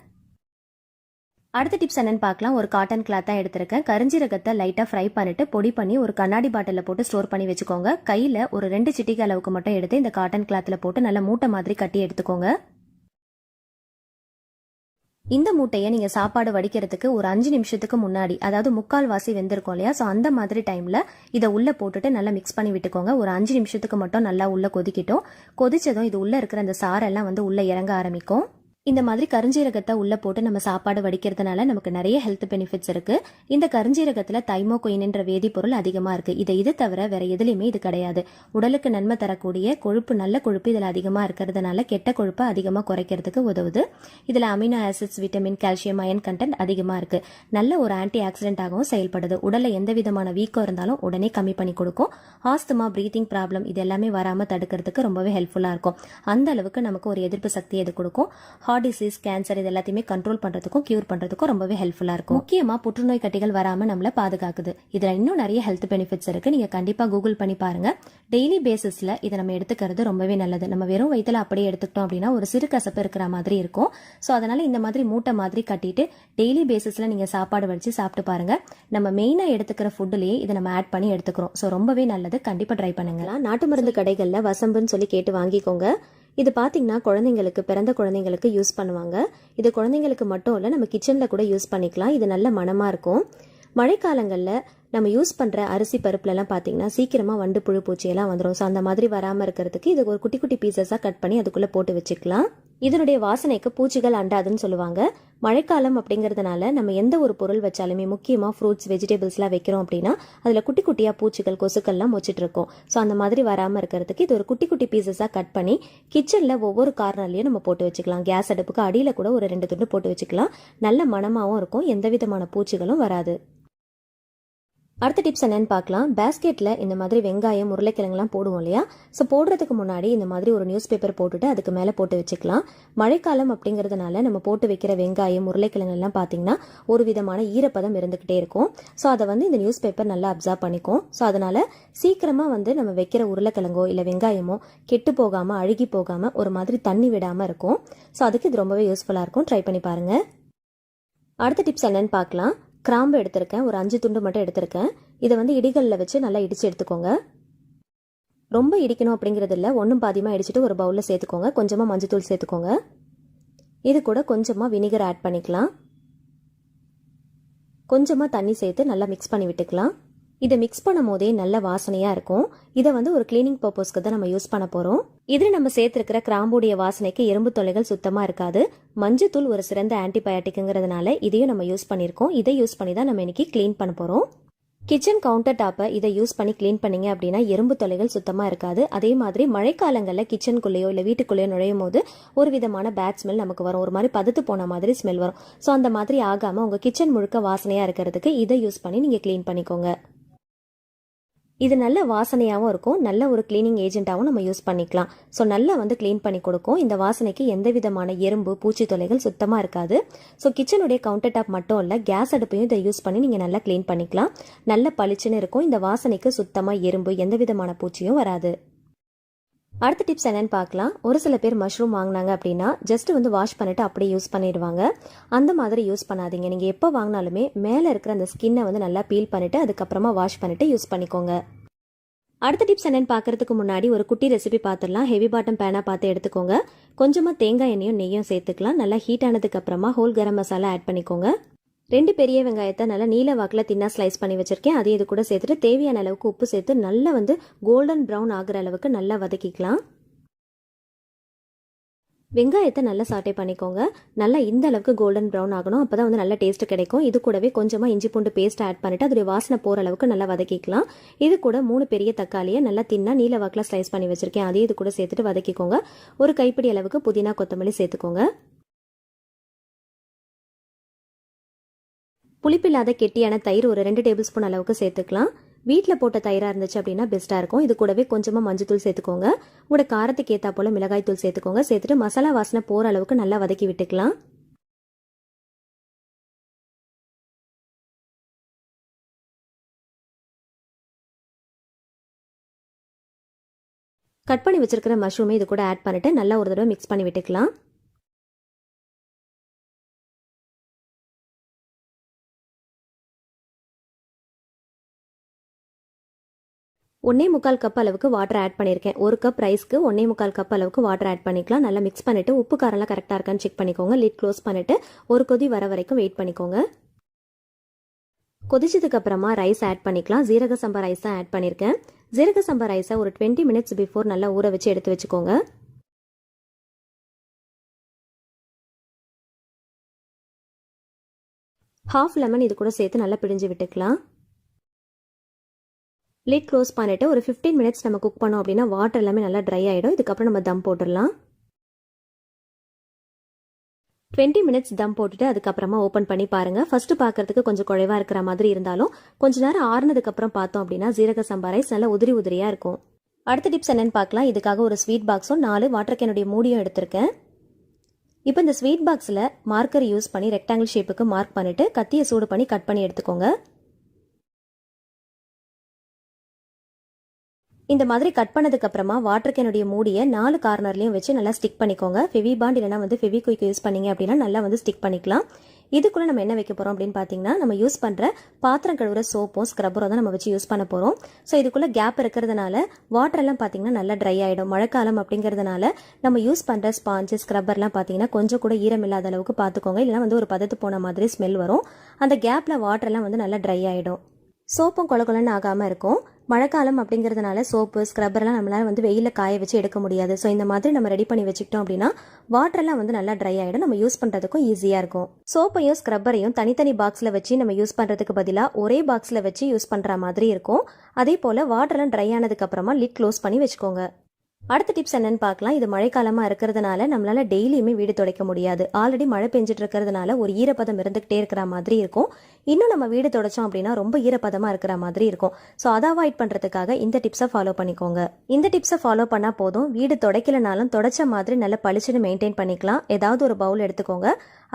அடுத்த டிப்ஸ் என்னன்னு பார்க்கலாம். ஒரு காட்டன் கிளாத்தாக எடுத்திருக்கேன். கரிஞ்சீரகத்தை லைட்டாக ஃப்ரை பண்ணிட்டு பொடி பண்ணி ஒரு கண்ணாடி பாட்டிலில் போட்டு ஸ்டோர் பண்ணி வச்சுக்கோங்க. கையில் ஒரு 2 சிட்டிகை அளவுக்கு மட்டும் எடுத்து இந்த காட்டன் கிளாத்தில் போட்டு நல்லா மூட்டை மாதிரி கட்டி எடுத்துக்கோங்க. இந்த மூட்டையை நீங்கள் சாப்பாடு வடிக்கிறதுக்கு ஒரு 5 நிமிஷத்துக்கு முன்னாடி, அதாவது 3/4 வாசி வெந்திருக்கும் இல்லையா, ஸோ அந்த மாதிரி டைமில் இதை உள்ளே போட்டுட்டு நல்லா மிக்ஸ் பண்ணி விட்டுக்கோங்க. ஒரு 5 நிமிஷத்துக்கு மட்டும் நல்லா உள்ளே கொதிக்கிட்டோம். கொதிச்சதும் இது உள்ளே இருக்கிற அந்த சாரெல்லாம் வந்து உள்ளே இறங்க ஆரம்பிக்கும். இந்த மாதிரி கருஞ்சீரகத்தை உள்ள போட்டு நம்ம சாப்பாடு வடிக்கிறதுனால நமக்கு நிறைய ஹெல்த் பெனிஃபிட்ஸ் இருக்கு. இந்த கருஞ்சீரகத்துல தைமோகோயின்ன்ற வேதிப்பொருள் அதிகமா இருக்கு. இது தவிர வேற எதுலையுமே இது கிடையாது. உடலுக்கு நன்மை தரக்கூடிய கொழுப்பு, நல்ல கொழுப்பு இதுல அதிகமா இருக்கிறதுனால கெட்ட கொழுப்பை அதிகமா குறைக்கிறதுக்கு உதவுது. இதுல amino acids, vitamin, calcium, iron content அதிகமா இருக்கு. நல்ல ஒரு ஆன்டி ஆக்சிடென்டாகவும் செயல்படுது. உடல்ல எந்த விதமான வீக்கம் இருந்தாலும் உடனே கம்மி பண்ணி கொடுக்கும். ஆஸ்துமா, பிரீத்திங் ப்ராப்ளம் இது எல்லாமே வராம தடுக்கிறதுக்கு ரொம்பவே ஹெல்ப்ஃபுல்லா இருக்கும். அந்த அளவுக்கு நமக்கு ஒரு எதிர்ப்பு சக்தி இது கொடுக்கும். ஹார்ட் டிசீஸ், கேன்சர் இது எல்லாத்தையுமே கண்ட்ரோல் பண்றதுக்கும் கியூர் பண்றதுக்கும் ரொம்பவே ஹெல்ப்ஃபுல்லா இருக்கும். முக்கியமா புற்றுநோய் கட்டிகள் வராம நம்மள பாதுகாக்குது. இதுல இன்னும் நிறைய ஹெல்த் பெனிஃபிட்ஸ் இருக்கு. நீங்க கண்டிப்பா கூகுள் பண்ணி பாருங்க. டெய்லி பேசிஸ்ல இதை நம்ம எடுத்துக்கிறது ரொம்பவே நல்லது. நம்ம வெறும் வயிற்றுல அப்படியே எடுத்துக்கிட்டோம் அப்படின்னா ஒரு சிறு கசப்பு இருக்கிற மாதிரி இருக்கும். ஸோ அதனால இந்த மாதிரி மூட்டை மாதிரி கட்டிட்டு டெய்லி பேசிஸ்ல நீங்க சாப்பாடு வடிச்சு சாப்பிட்டு பாருங்க. நம்ம மெயினா எடுத்துக்கிற ஃபுட்லயே இதை நம்ம ஆட் பண்ணி எடுத்துக்கிறோம். ஸோ ரொம்பவே நல்லது. கண்டிப்பா ட்ரை பண்ணுங்க. நாட்டு மருந்து கடைகள்ல வசம்புன்னு சொல்லி கேட்டு வாங்கிக்கோங்க. இது பார்த்தீங்கன்னா குழந்தைங்களுக்கு, பிறந்த குழந்தைங்களுக்கு யூஸ் பண்ணுவாங்க. இது குழந்தைங்களுக்கு மட்டும் இல்லை, நம்ம கிச்சனில் கூட யூஸ் பண்ணிக்கலாம். இது நல்ல மணமாக இருக்கும். மழைக்காலங்களில் நம்ம யூஸ் பண்ணுற அரிசி பருப்புலலாம் பார்த்தீங்கன்னா சீக்கிரமாக வண்டு புழு பூச்சியெல்லாம் வந்துடும். ஸோ அந்த மாதிரி வராமல் இருக்கிறதுக்கு இது ஒரு குட்டி குட்டி பீசஸாக கட் பண்ணி அதுக்குள்ளே போட்டு வச்சுக்கலாம். இதனுடைய வாசனைக்கு பூச்சிகள் அண்டாதுன்னு சொல்லுவாங்க. மழைக்காலம் அப்படிங்கிறதுனால நம்ம எந்த ஒரு பொருள் வச்சாலுமே, முக்கியமாக ஃப்ரூட்ஸ், வெஜிடபிள்ஸ்லாம் வைக்கிறோம் அப்படின்னா அதில் குட்டி குட்டியாக பூச்சிகள், கொசுக்கள்லாம் வச்சுட்டு இருக்கோம். ஸோ அந்த மாதிரி வராமல் இருக்கிறதுக்கு இது ஒரு குட்டி குட்டி பீசஸாக கட் பண்ணி கிச்சனில் ஒவ்வொரு கார்னர்லையும் நம்ம போட்டு வச்சுக்கலாம். கேஸ் அடுப்புக்கு அடியில் கூட ஒரு 2 துண்டு போட்டு வச்சுக்கலாம். நல்ல மணமாகவும் இருக்கும். எந்த விதமான பூச்சிகளும் வராது. அடுத்த டிப்ஸ் என்னன்னு பார்க்கலாம். பேஸ்கெட்டில் இந்த மாதிரி வெங்காயம், உருளைக்கிழங்குலாம் போடுவோம் இல்லையா, ஸோ போடுறதுக்கு முன்னாடி இந்த மாதிரி ஒரு நியூஸ் பேப்பர் போட்டுட்டு அதுக்கு மேலே போட்டு வச்சுக்கலாம். மழைக்காலம் அப்படிங்கிறதுனால நம்ம போட்டு வைக்கிற வெங்காயம், உருளைக்கிழங்கு எல்லாம் பார்த்தீங்கன்னா ஒரு விதமான ஈரப்பதம் இருந்துகிட்டே இருக்கும். ஸோ அதை வந்து இந்த நியூஸ் பேப்பர் நல்லா அப்சர்வ் பண்ணிக்கும். ஸோ அதனால சீக்கிரமாக வந்து நம்ம வைக்கிற உருளைக்கிழங்கோ இல்லை வெங்காயமோ கெட்டு போகாமல், அழுகி போகாமல் ஒரு மாதிரி தண்ணி விடாமல் இருக்கும். ஸோ அதுக்கு இது ரொம்பவே யூஸ்ஃபுல்லாக இருக்கும். ட்ரை பண்ணி பாருங்க. அடுத்த டிப்ஸ் என்னன்னு பார்க்கலாம். கிராம்பு எடுத்திருக்கேன். ஒரு 5 துண்டு மட்டும் எடுத்திருக்கேன். இதை வந்து இடிகளில் வச்சு நல்லா இடித்து எடுத்துக்கோங்க. ரொம்ப இடிக்கணும் அப்படிங்கிறது இல்லை, ஒன்றும் பாதியமாக இடிச்சிட்டு ஒரு பவுலில் சேர்த்துக்கோங்க. கொஞ்சமாக மஞ்சத்தூள் சேர்த்துக்கோங்க. இது கூட கொஞ்சமாக வினிகர் ஆட் பண்ணிக்கலாம். கொஞ்சமாக தண்ணி சேர்த்து நல்லா மிக்ஸ் பண்ணி விட்டுக்கலாம். இதை மிக்ஸ் பண்ணும் போதே நல்ல வாசனையாக இருக்கும். இதை வந்து ஒரு கிளீனிங் பர்பஸ்க்கு தான் நம்ம யூஸ் பண்ண போகிறோம். இதில் நம்ம சேர்த்துருக்கிற கிராம்புடைய வாசனைக்கு எறும்பு தொல்லைகள் சுத்தமாக இருக்காது. மஞ்சத்தூள் ஒரு சிறந்த ஆன்டிபயோட்டிக்குங்கிறதுனால இதையும் நம்ம யூஸ் பண்ணியிருக்கோம். இதை யூஸ் பண்ணி தான் நம்ம இன்னைக்கு கிளீன் பண்ண போகிறோம். கிச்சன் கவுண்டர் டாப்பை இதை யூஸ் பண்ணி கிளீன் பண்ணீங்க அப்படின்னா எறும்பு தொல்லைகள் சுத்தமாக இருக்காது. அதே மாதிரி மழைக்காலங்களில் கிச்சனுக்குள்ளேயோ இல்லை வீட்டுக்குள்ளேயோ நுழையும் போது ஒரு விதமான பேட் ஸ்மெல் நமக்கு வரும். ஒரு மாதிரி பதுத்து போன மாதிரி ஸ்மெல் வரும். ஸோ அந்த மாதிரி ஆகாமல் உங்கள் கிச்சன் முழுக்க வாசனையாக இருக்கிறதுக்கு இதை யூஸ் பண்ணி நீங்கள் கிளீன் பண்ணிக்கோங்க. இது நல்ல வாசனையாகவும் இருக்கும், நல்ல ஒரு கிளீனிங் ஏஜென்ட்டாகவும் நம்ம யூஸ் பண்ணிக்கலாம். ஸோ நல்லா வந்து க்ளீன் பண்ணி கொடுக்கும். இந்த வாசனைக்கு எந்த விதமான எறும்பு பூச்சி தொல்லைகள் சுத்தமாக இருக்காது. ஸோ கிச்சனுடைய கவுண்டர் டாப் மட்டும் இல்லை, கேஸ் அடுப்பையும் இதை யூஸ் பண்ணி நீங்கள் நல்லா க்ளீன் பண்ணிக்கலாம். நல்ல பளிச்சுன்னு இருக்கும். இந்த வாசனைக்கு சுத்தமாக எறும்பு எந்த விதமான பூச்சியும் வராது. அடுத்த டிப்ஸ் என்னன்னு பார்க்கலாம். ஒரு சில பேர் மஷ்ரூம் வாங்கினாங்க அப்படின்னா ஜஸ்ட் வந்து வாஷ் பண்ணிட்டு அப்படியே யூஸ் பண்ணிடுவாங்க. அந்த மாதிரி யூஸ் பண்ணாதீங்க. நீங்கள் எப்போ வாங்கினாலுமே மேலே இருக்கிற அந்த ஸ்கின்னை வந்து நல்லா பீல் பண்ணிட்டு அதுக்கப்புறமா வாஷ் பண்ணிட்டு யூஸ் பண்ணிக்கோங்க. அடுத்த டிப்ஸ் என்னன்னு பார்க்கறதுக்கு முன்னாடி ஒரு குட்டி ரெசிபி பார்த்துடலாம். ஹெவி பாட்டம் பேனாக பார்த்து எடுத்துக்கோங்க. கொஞ்சமாக தேங்காய் எண்ணெயும் நெய்யும் சேர்த்துக்கலாம். நல்லா ஹீட் ஆனதுக்கு அப்புறமா ஹோல் கரம் மசாலா ஆட் பண்ணிக்கோங்க. 2 பெரிய வெங்காயத்தை நல்லா நீல வாக்கில் தின்னா ஸ்லைஸ் பண்ணி வச்சிருக்கேன். அதையும் இது கூட சேர்த்துட்டு தேவையான அளவுக்கு உப்பு சேர்த்து நல்லா வந்து கோல்டன் ப்ரௌன் ஆகிற அளவுக்கு நல்லா வதக்கிக்கலாம். வெங்காயத்தை நல்லா சாட்டே பண்ணிக்கோங்க. நல்லா இந்த அளவுக்கு கோல்டன் ப்ரௌன் ஆகணும். அப்போ தான் வந்து நல்ல டேஸ்ட் கிடைக்கும். இது கூடவே கொஞ்சமாக இஞ்சி பூண்டு பேஸ்ட் ஆட் பண்ணிட்டு அதோடைய வாசனை போகிற அளவுக்கு நல்லா வதக்கிக்கலாம். இது கூட 3 பெரிய தக்காளியை நல்லா தின்னா நீல வாக்கில் ஸ்லைஸ் பண்ணி வச்சிருக்கேன். அதையும் இது கூட சேர்த்துட்டு வதக்கிக்கோங்க. ஒரு கைப்பிடி அளவுக்கு புதினா கொத்தமல்லி சேர்த்துக்கோங்க. புளிப்பில்லாத கெட்டியான தயிர் ஒரு 2 டேபிள் ஸ்பூன் அளவுக்கு சேர்த்துக்கலாம். வீட்டில் போட்ட தயிராக இருந்துச்சு அப்படின்னா பெஸ்ட்டாக இருக்கும். இது கூடவே கொஞ்சமாக மஞ்சத்தூள் சேர்த்துக்கோங்க. உங்களோட காரத்துக்கு ஏற்றா போல் மிளகாய் தூள் சேர்த்துக்கோங்க. சேர்த்துட்டு மசாலா வாசனை போகிற அளவுக்கு நல்லா வதக்கி விட்டுக்கலாம். கட் பண்ணி வச்சிருக்கிற மஷ்ரூமை இது கூட ஆட் பண்ணிட்டு நல்லா ஒரு தடவை மிக்ஸ் பண்ணி விட்டுக்கலாம். 1.25 கப் அளவுக்கு வாட்டர் ஆட் பண்ணியிருக்கேன். 1 கப் ரைஸ்க்கு 1.25 கப் அளவுக்கு வாட்டர் ஆட் பண்ணிக்கலாம். நல்லா மிக்ஸ் பண்ணிட்டு உப்பு காரெல்லாம் கரெக்டாக இருக்கான்னு செக் பண்ணிக்கோங்க. லிட் க்ளோஸ் பண்ணிட்டு ஒரு கொதி வர வரைக்கும் வெயிட் பண்ணிக்கோங்க. கொதிச்சதுக்கு அப்புறமா ரைஸ் ஆட் பண்ணிக்கலாம். ஜீரக சம்பா ரைஸ் தான் ஆட் பண்ணியிருக்கேன். ஜீரக சம்பா ரைஸை ஒரு 20 மினிட்ஸ் பிஃபோர் நல்லா ஊற வச்சு எடுத்து வச்சுக்கோங்க. ஹாஃப் லெமன் இது கூட சேர்த்து நல்லா பிழிஞ்சு விட்டுக்கலாம். லிட் க்ளோஸ் பண்ணிட்டு ஒரு 15 மினிட்ஸ் நம்ம குக் பண்ணோம் அப்படின்னா வாட்டர் எல்லாமே நல்லா ட்ரை ஆகிடும். இதுக்கப்புறம் நம்ம தம் போட்டுடலாம். 20 மினிட்ஸ் தம் போட்டுட்டு அதுக்கப்புறமா ஓப்பன் பண்ணி பாருங்க. ஃபர்ஸ்ட் பார்க்கறதுக்கு கொஞ்சம் குழைவா இருக்கிற மாதிரி இருந்தாலும் கொஞ்ச நேரம் ஆறுனதுக்கு அப்புறம் பார்த்தோம் அப்படின்னா ஜீரக சம்பா ரைஸ் நல்லா உதிரி உதிரியா இருக்கும். அடுத்த டிப்ஸ் என்னன்னு பார்க்கலாம். இதுக்காக ஒரு ஸ்வீட் பாக்ஸும் 4 வாட்டர் கேனுடைய மூடியும் எடுத்திருக்கேன். இப்போ இந்த ஸ்வீட் பாக்ஸில் மார்க்கர் யூஸ் பண்ணி ரெக்டாங்கிள் ஷேப்புக்கு மார்க் பண்ணிட்டு கத்தியை சூடு பண்ணி கட் பண்ணி எடுத்துக்கோங்க. இந்த மாதிரி கட் பண்ணதுக்கு அப்புறமா வாட்டர் கேனுடைய மூடியை 4 கார்னர்லயும் வச்சு நல்லா ஸ்டிக் பண்ணிக்கோங்க. ஃபெவி பாண்ட் இல்லைனா வந்து ஃபெவிக்விக் யூஸ் பண்ணீங்க அப்படின்னா நல்லா வந்து ஸ்டிக் பண்ணிக்கலாம். இதுக்குள்ள நம்ம என்ன வைக்க போறோம் அப்படின்னு பாத்தீங்கன்னா நம்ம யூஸ் பண்ற பாத்திரம் கழுவுற சோப்பும் ஸ்க்ரப்பரும் தான் நம்ம வச்சு யூஸ் பண்ண போறோம். ஸோ இதுக்குள்ள கேப் இருக்கிறதுனால வாட்டர் எல்லாம் பாத்தீங்கன்னா நல்லா ட்ரை ஆயிடும். மழைக்காலம் அப்படிங்கிறதுனால நம்ம யூஸ் பண்ற ஸ்பாஞ்சு ஸ்க்ரப்பர்லாம் பாத்தீங்கன்னா கொஞ்சம் கூட ஈரம் இல்லாத அளவுக்கு பாத்துக்கோங்க. இல்லைன்னா வந்து ஒரு பதத்து போன மாதிரி ஸ்மெல் வரும். அந்த கேப்ல வாட்டர் எல்லாம் வந்து நல்லா ட்ரை ஆயிடும். சோப்பும் கொலன்னு ஆகாம இருக்கும். மழைக்காலம் அப்படிங்கிறதுனால சோப்பு ஸ்க்ரப்பர்லாம் நம்மளால வந்து வெயிலில் காய வச்சு எடுக்க முடியாது. ஸோ இந்த மாதிரி நம்ம ரெடி பண்ணி வச்சுக்கிட்டோம் அப்படின்னா வாட்டர்லாம் வந்து நல்லா ட்ரை ஆகிடும். நம்ம யூஸ் பண்ணுறதுக்கும் ஈஸியாக இருக்கும். சோப்பையும் ஸ்க்ரப்பரையும் தனித்தனி பாக்ஸில் வச்சு நம்ம யூஸ் பண்ணுறதுக்கு பதிலாக ஒரே பாக்ஸில் வச்சு யூஸ் பண்ணுற மாதிரி இருக்கும். அதே போல் வாட்டர்லாம் ட்ரை ஆனதுக்கு அப்புறமா லிட் க்ளோஸ் பண்ணி வச்சுக்கோங்க. அடுத்த டிப்ஸ் என்னன்னு பார்க்கலாம். இது மழைக்காலமா இருக்கிறதுனால நம்மளால டெய்லியுமே வீடு துடைக்க முடியாது. ஆல்ரெடி மழை பெஞ்சிட்டு இருக்கிறதுனால ஒரு ஈரப்பதம் இருந்துகிட்டே இருக்கிற மாதிரி இருக்கும். இன்னும் நம்ம வீடு துடைச்சோம் அப்படின்னா ரொம்ப ஈரப்பதமா இருக்கிற மாதிரி இருக்கும். ஸோ அதை அவாய்ட் பண்றதுக்காக இந்த டிப்ஸை ஃபாலோ பண்ணிக்கோங்க. இந்த டிப்ஸை ஃபாலோ பண்ணா போதும். வீடு துடைக்கலனாலும் துடைச்ச மாதிரி நல்ல பளிச்சுன்னு மெயின்டைன் பண்ணிக்கலாம். ஏதாவது ஒரு பவுல் எடுத்துக்கோங்க.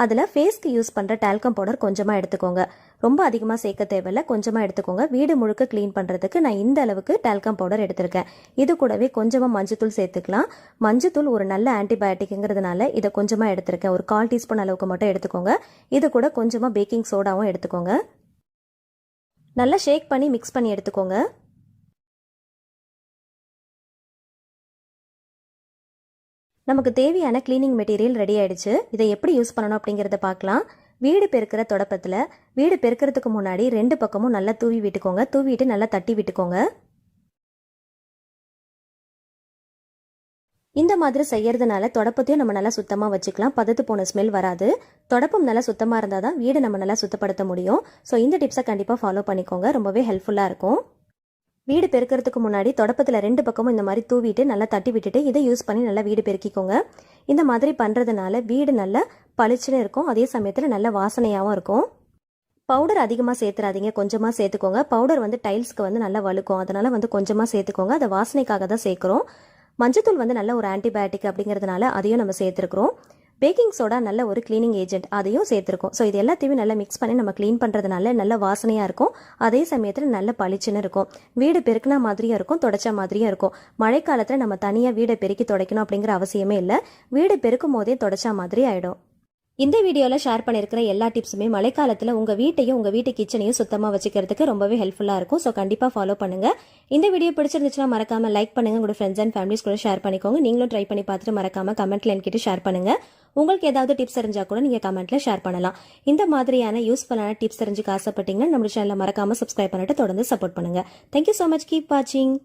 அதில் ஃபேஸ்க்கு யூஸ் பண்ணுற டால்கம் பவுடர் கொஞ்சமாக எடுத்துக்கோங்க. ரொம்ப அதிகமாக சேர்க்க தேவையில்லை, கொஞ்சமாக எடுத்துக்கோங்க. வீடு முழுக்க க்ளீன் பண்ணுறதுக்கு நான் இந்த அளவுக்கு டால்கம் பவுடர் எடுத்திருக்கேன். இது கூடவே கொஞ்சமாக மஞ்சத்தூள் சேர்த்துக்கலாம். மஞ்சத்தூள் ஒரு நல்ல ஆன்டிபயோட்டிக்ங்கிறதுனால இதை கொஞ்சமாக எடுத்திருக்கேன். ஒரு 1/4 டீஸ்பூன் அளவுக்கு மட்டும் எடுத்துக்கோங்க. இது கூட கொஞ்சமாக பேக்கிங் சோடாவும் எடுத்துக்கோங்க. நல்லா ஷேக் பண்ணி மிக்ஸ் பண்ணி எடுத்துக்கோங்க. நமக்கு தேவையான கிளீனிங் மெட்டீரியல் ரெடி ஆயிடுச்சு. இதை எப்படி யூஸ் பண்ணணும் அப்படிங்கிறத பார்க்கலாம். வீடு பெருக்கிற தொடப்பத்தில் வீடு பெருக்கிறதுக்கு முன்னாடி 2 பக்கமும் நல்லா தூவி விட்டுக்கோங்க. தூவிட்டு நல்லா தட்டி விட்டுக்கோங்க. இந்த மாதிரி செய்யறதுனால தொடப்பத்தையும் நம்ம நல்லா சுத்தமாக வச்சுக்கலாம். பதத்து போன ஸ்மெல் வராது. தொடப்பம் நல்லா சுத்தமாக இருந்தால் தான் வீடு நம்ம நல்லா சுத்தப்படுத்த முடியும். ஸோ இந்த டிப்ஸை கண்டிப்பாக ஃபாலோ பண்ணிக்கோங்க. ரொம்பவே ஹெல்ப்ஃபுல்லாக இருக்கும். வீடு பெருக்கிறதுக்கு முன்னாடி தொடப்பத்தில் 2 பக்கமும் இந்த மாதிரி தூவிட்டு நல்லா தட்டி விட்டுட்டு இதை யூஸ் பண்ணி நல்லா வீடு பெருக்கிக்கோங்க. இந்த மாதிரி பண்ணுறதுனால வீடு நல்லா பளிச்சுன்னு இருக்கும். அதே சமயத்தில் நல்ல வாசனையாகவும் இருக்கும். பவுடர் அதிகமாக சேர்த்துறாதீங்க, கொஞ்சமாக சேர்த்துக்கோங்க. பவுடர் வந்து டைல்ஸ்க்கு வந்து நல்லா வழுக்கும், அதனால வந்து கொஞ்சமாக சேர்த்துக்கோங்க. அதை வாசனைக்காக தான் சேர்க்குறோம். மஞ்சத்தூள் வந்து நல்ல ஒரு ஆன்டிபயோட்டிக் அப்படிங்கிறதுனால அதையும் நம்ம சேர்த்துருக்குறோம். பேக்கிங் சோடா நல்ல ஒரு கிளீனிங் ஏஜென்ட், அதையும் சேர்த்துருக்கோம். ஸோ இது எல்லாத்தையுமே நல்லா மிக்ஸ் பண்ணி நம்ம க்ளீன் பண்ணுறதுனால நல்ல வாசனையாக இருக்கும். அதே சமயத்தில் நல்ல பளிச்சுன்னு இருக்கும். வீடு பெருக்கின மாதிரியும் இருக்கும், தொடச்ச மாதிரியும் இருக்கும். மழைக்காலத்தில் நம்ம தனியாக வீடை பெருக்கி துடைக்கணும் அப்படிங்கிற அவசியமே இல்லை. வீடு பெருக்கும் போதே தொடச்ச மாதிரி ஆகிடும். இந்த வீடியோவில் ஷேர் பண்ணியிருக்கிற எல்லா டிப்ஸுமே மழைக்காலத்தில் உங்கள் வீட்டையும் உங்கள் வீட்டு கிச்சனையும் சுத்தமாக வச்சுக்கிறதுக்கு ரொம்பவே ஹெல்ப்ஃபுல்லாக இருக்கும். ஸோ கண்டிப்பாக ஃபாலோ பண்ணுங்கள். இந்த வீடியோ பிடிச்சிருந்துச்சுன்னா மறக்காமல் லைக் பண்ணுங்கள், உங்களோட ஃப்ரெண்ட்ஸ் அண்ட் ஃபேமிலிஸ் கூட ஷேர் பண்ணிக்கோங்க. நீங்களும் ட்ரை பண்ணி பார்த்துட்டு மறக்காமல் கமெண்ட்டில் என்கிட்ட ஷேர் பண்ணுங்கள். உங்களுக்கு ஏதாவது டிப்ஸ் தெரிஞ்சால் கூட நீங்கள் கமெண்ட்டில் ஷேர் பண்ணலாம். இந்த மாதிரியான யூஸ்ஃபுல்லான டிப்ஸ் தெரிஞ்சுக்க ஆசைப்பட்டீங்கன்னா நம்ம சேனலை மறக்காமல் சப்ஸ்கிரைப் பண்ணிட்டு தொடர்ந்து சப்போர்ட் பண்ணுங்கள். Thank you so much. கீப் வாட்சிங்.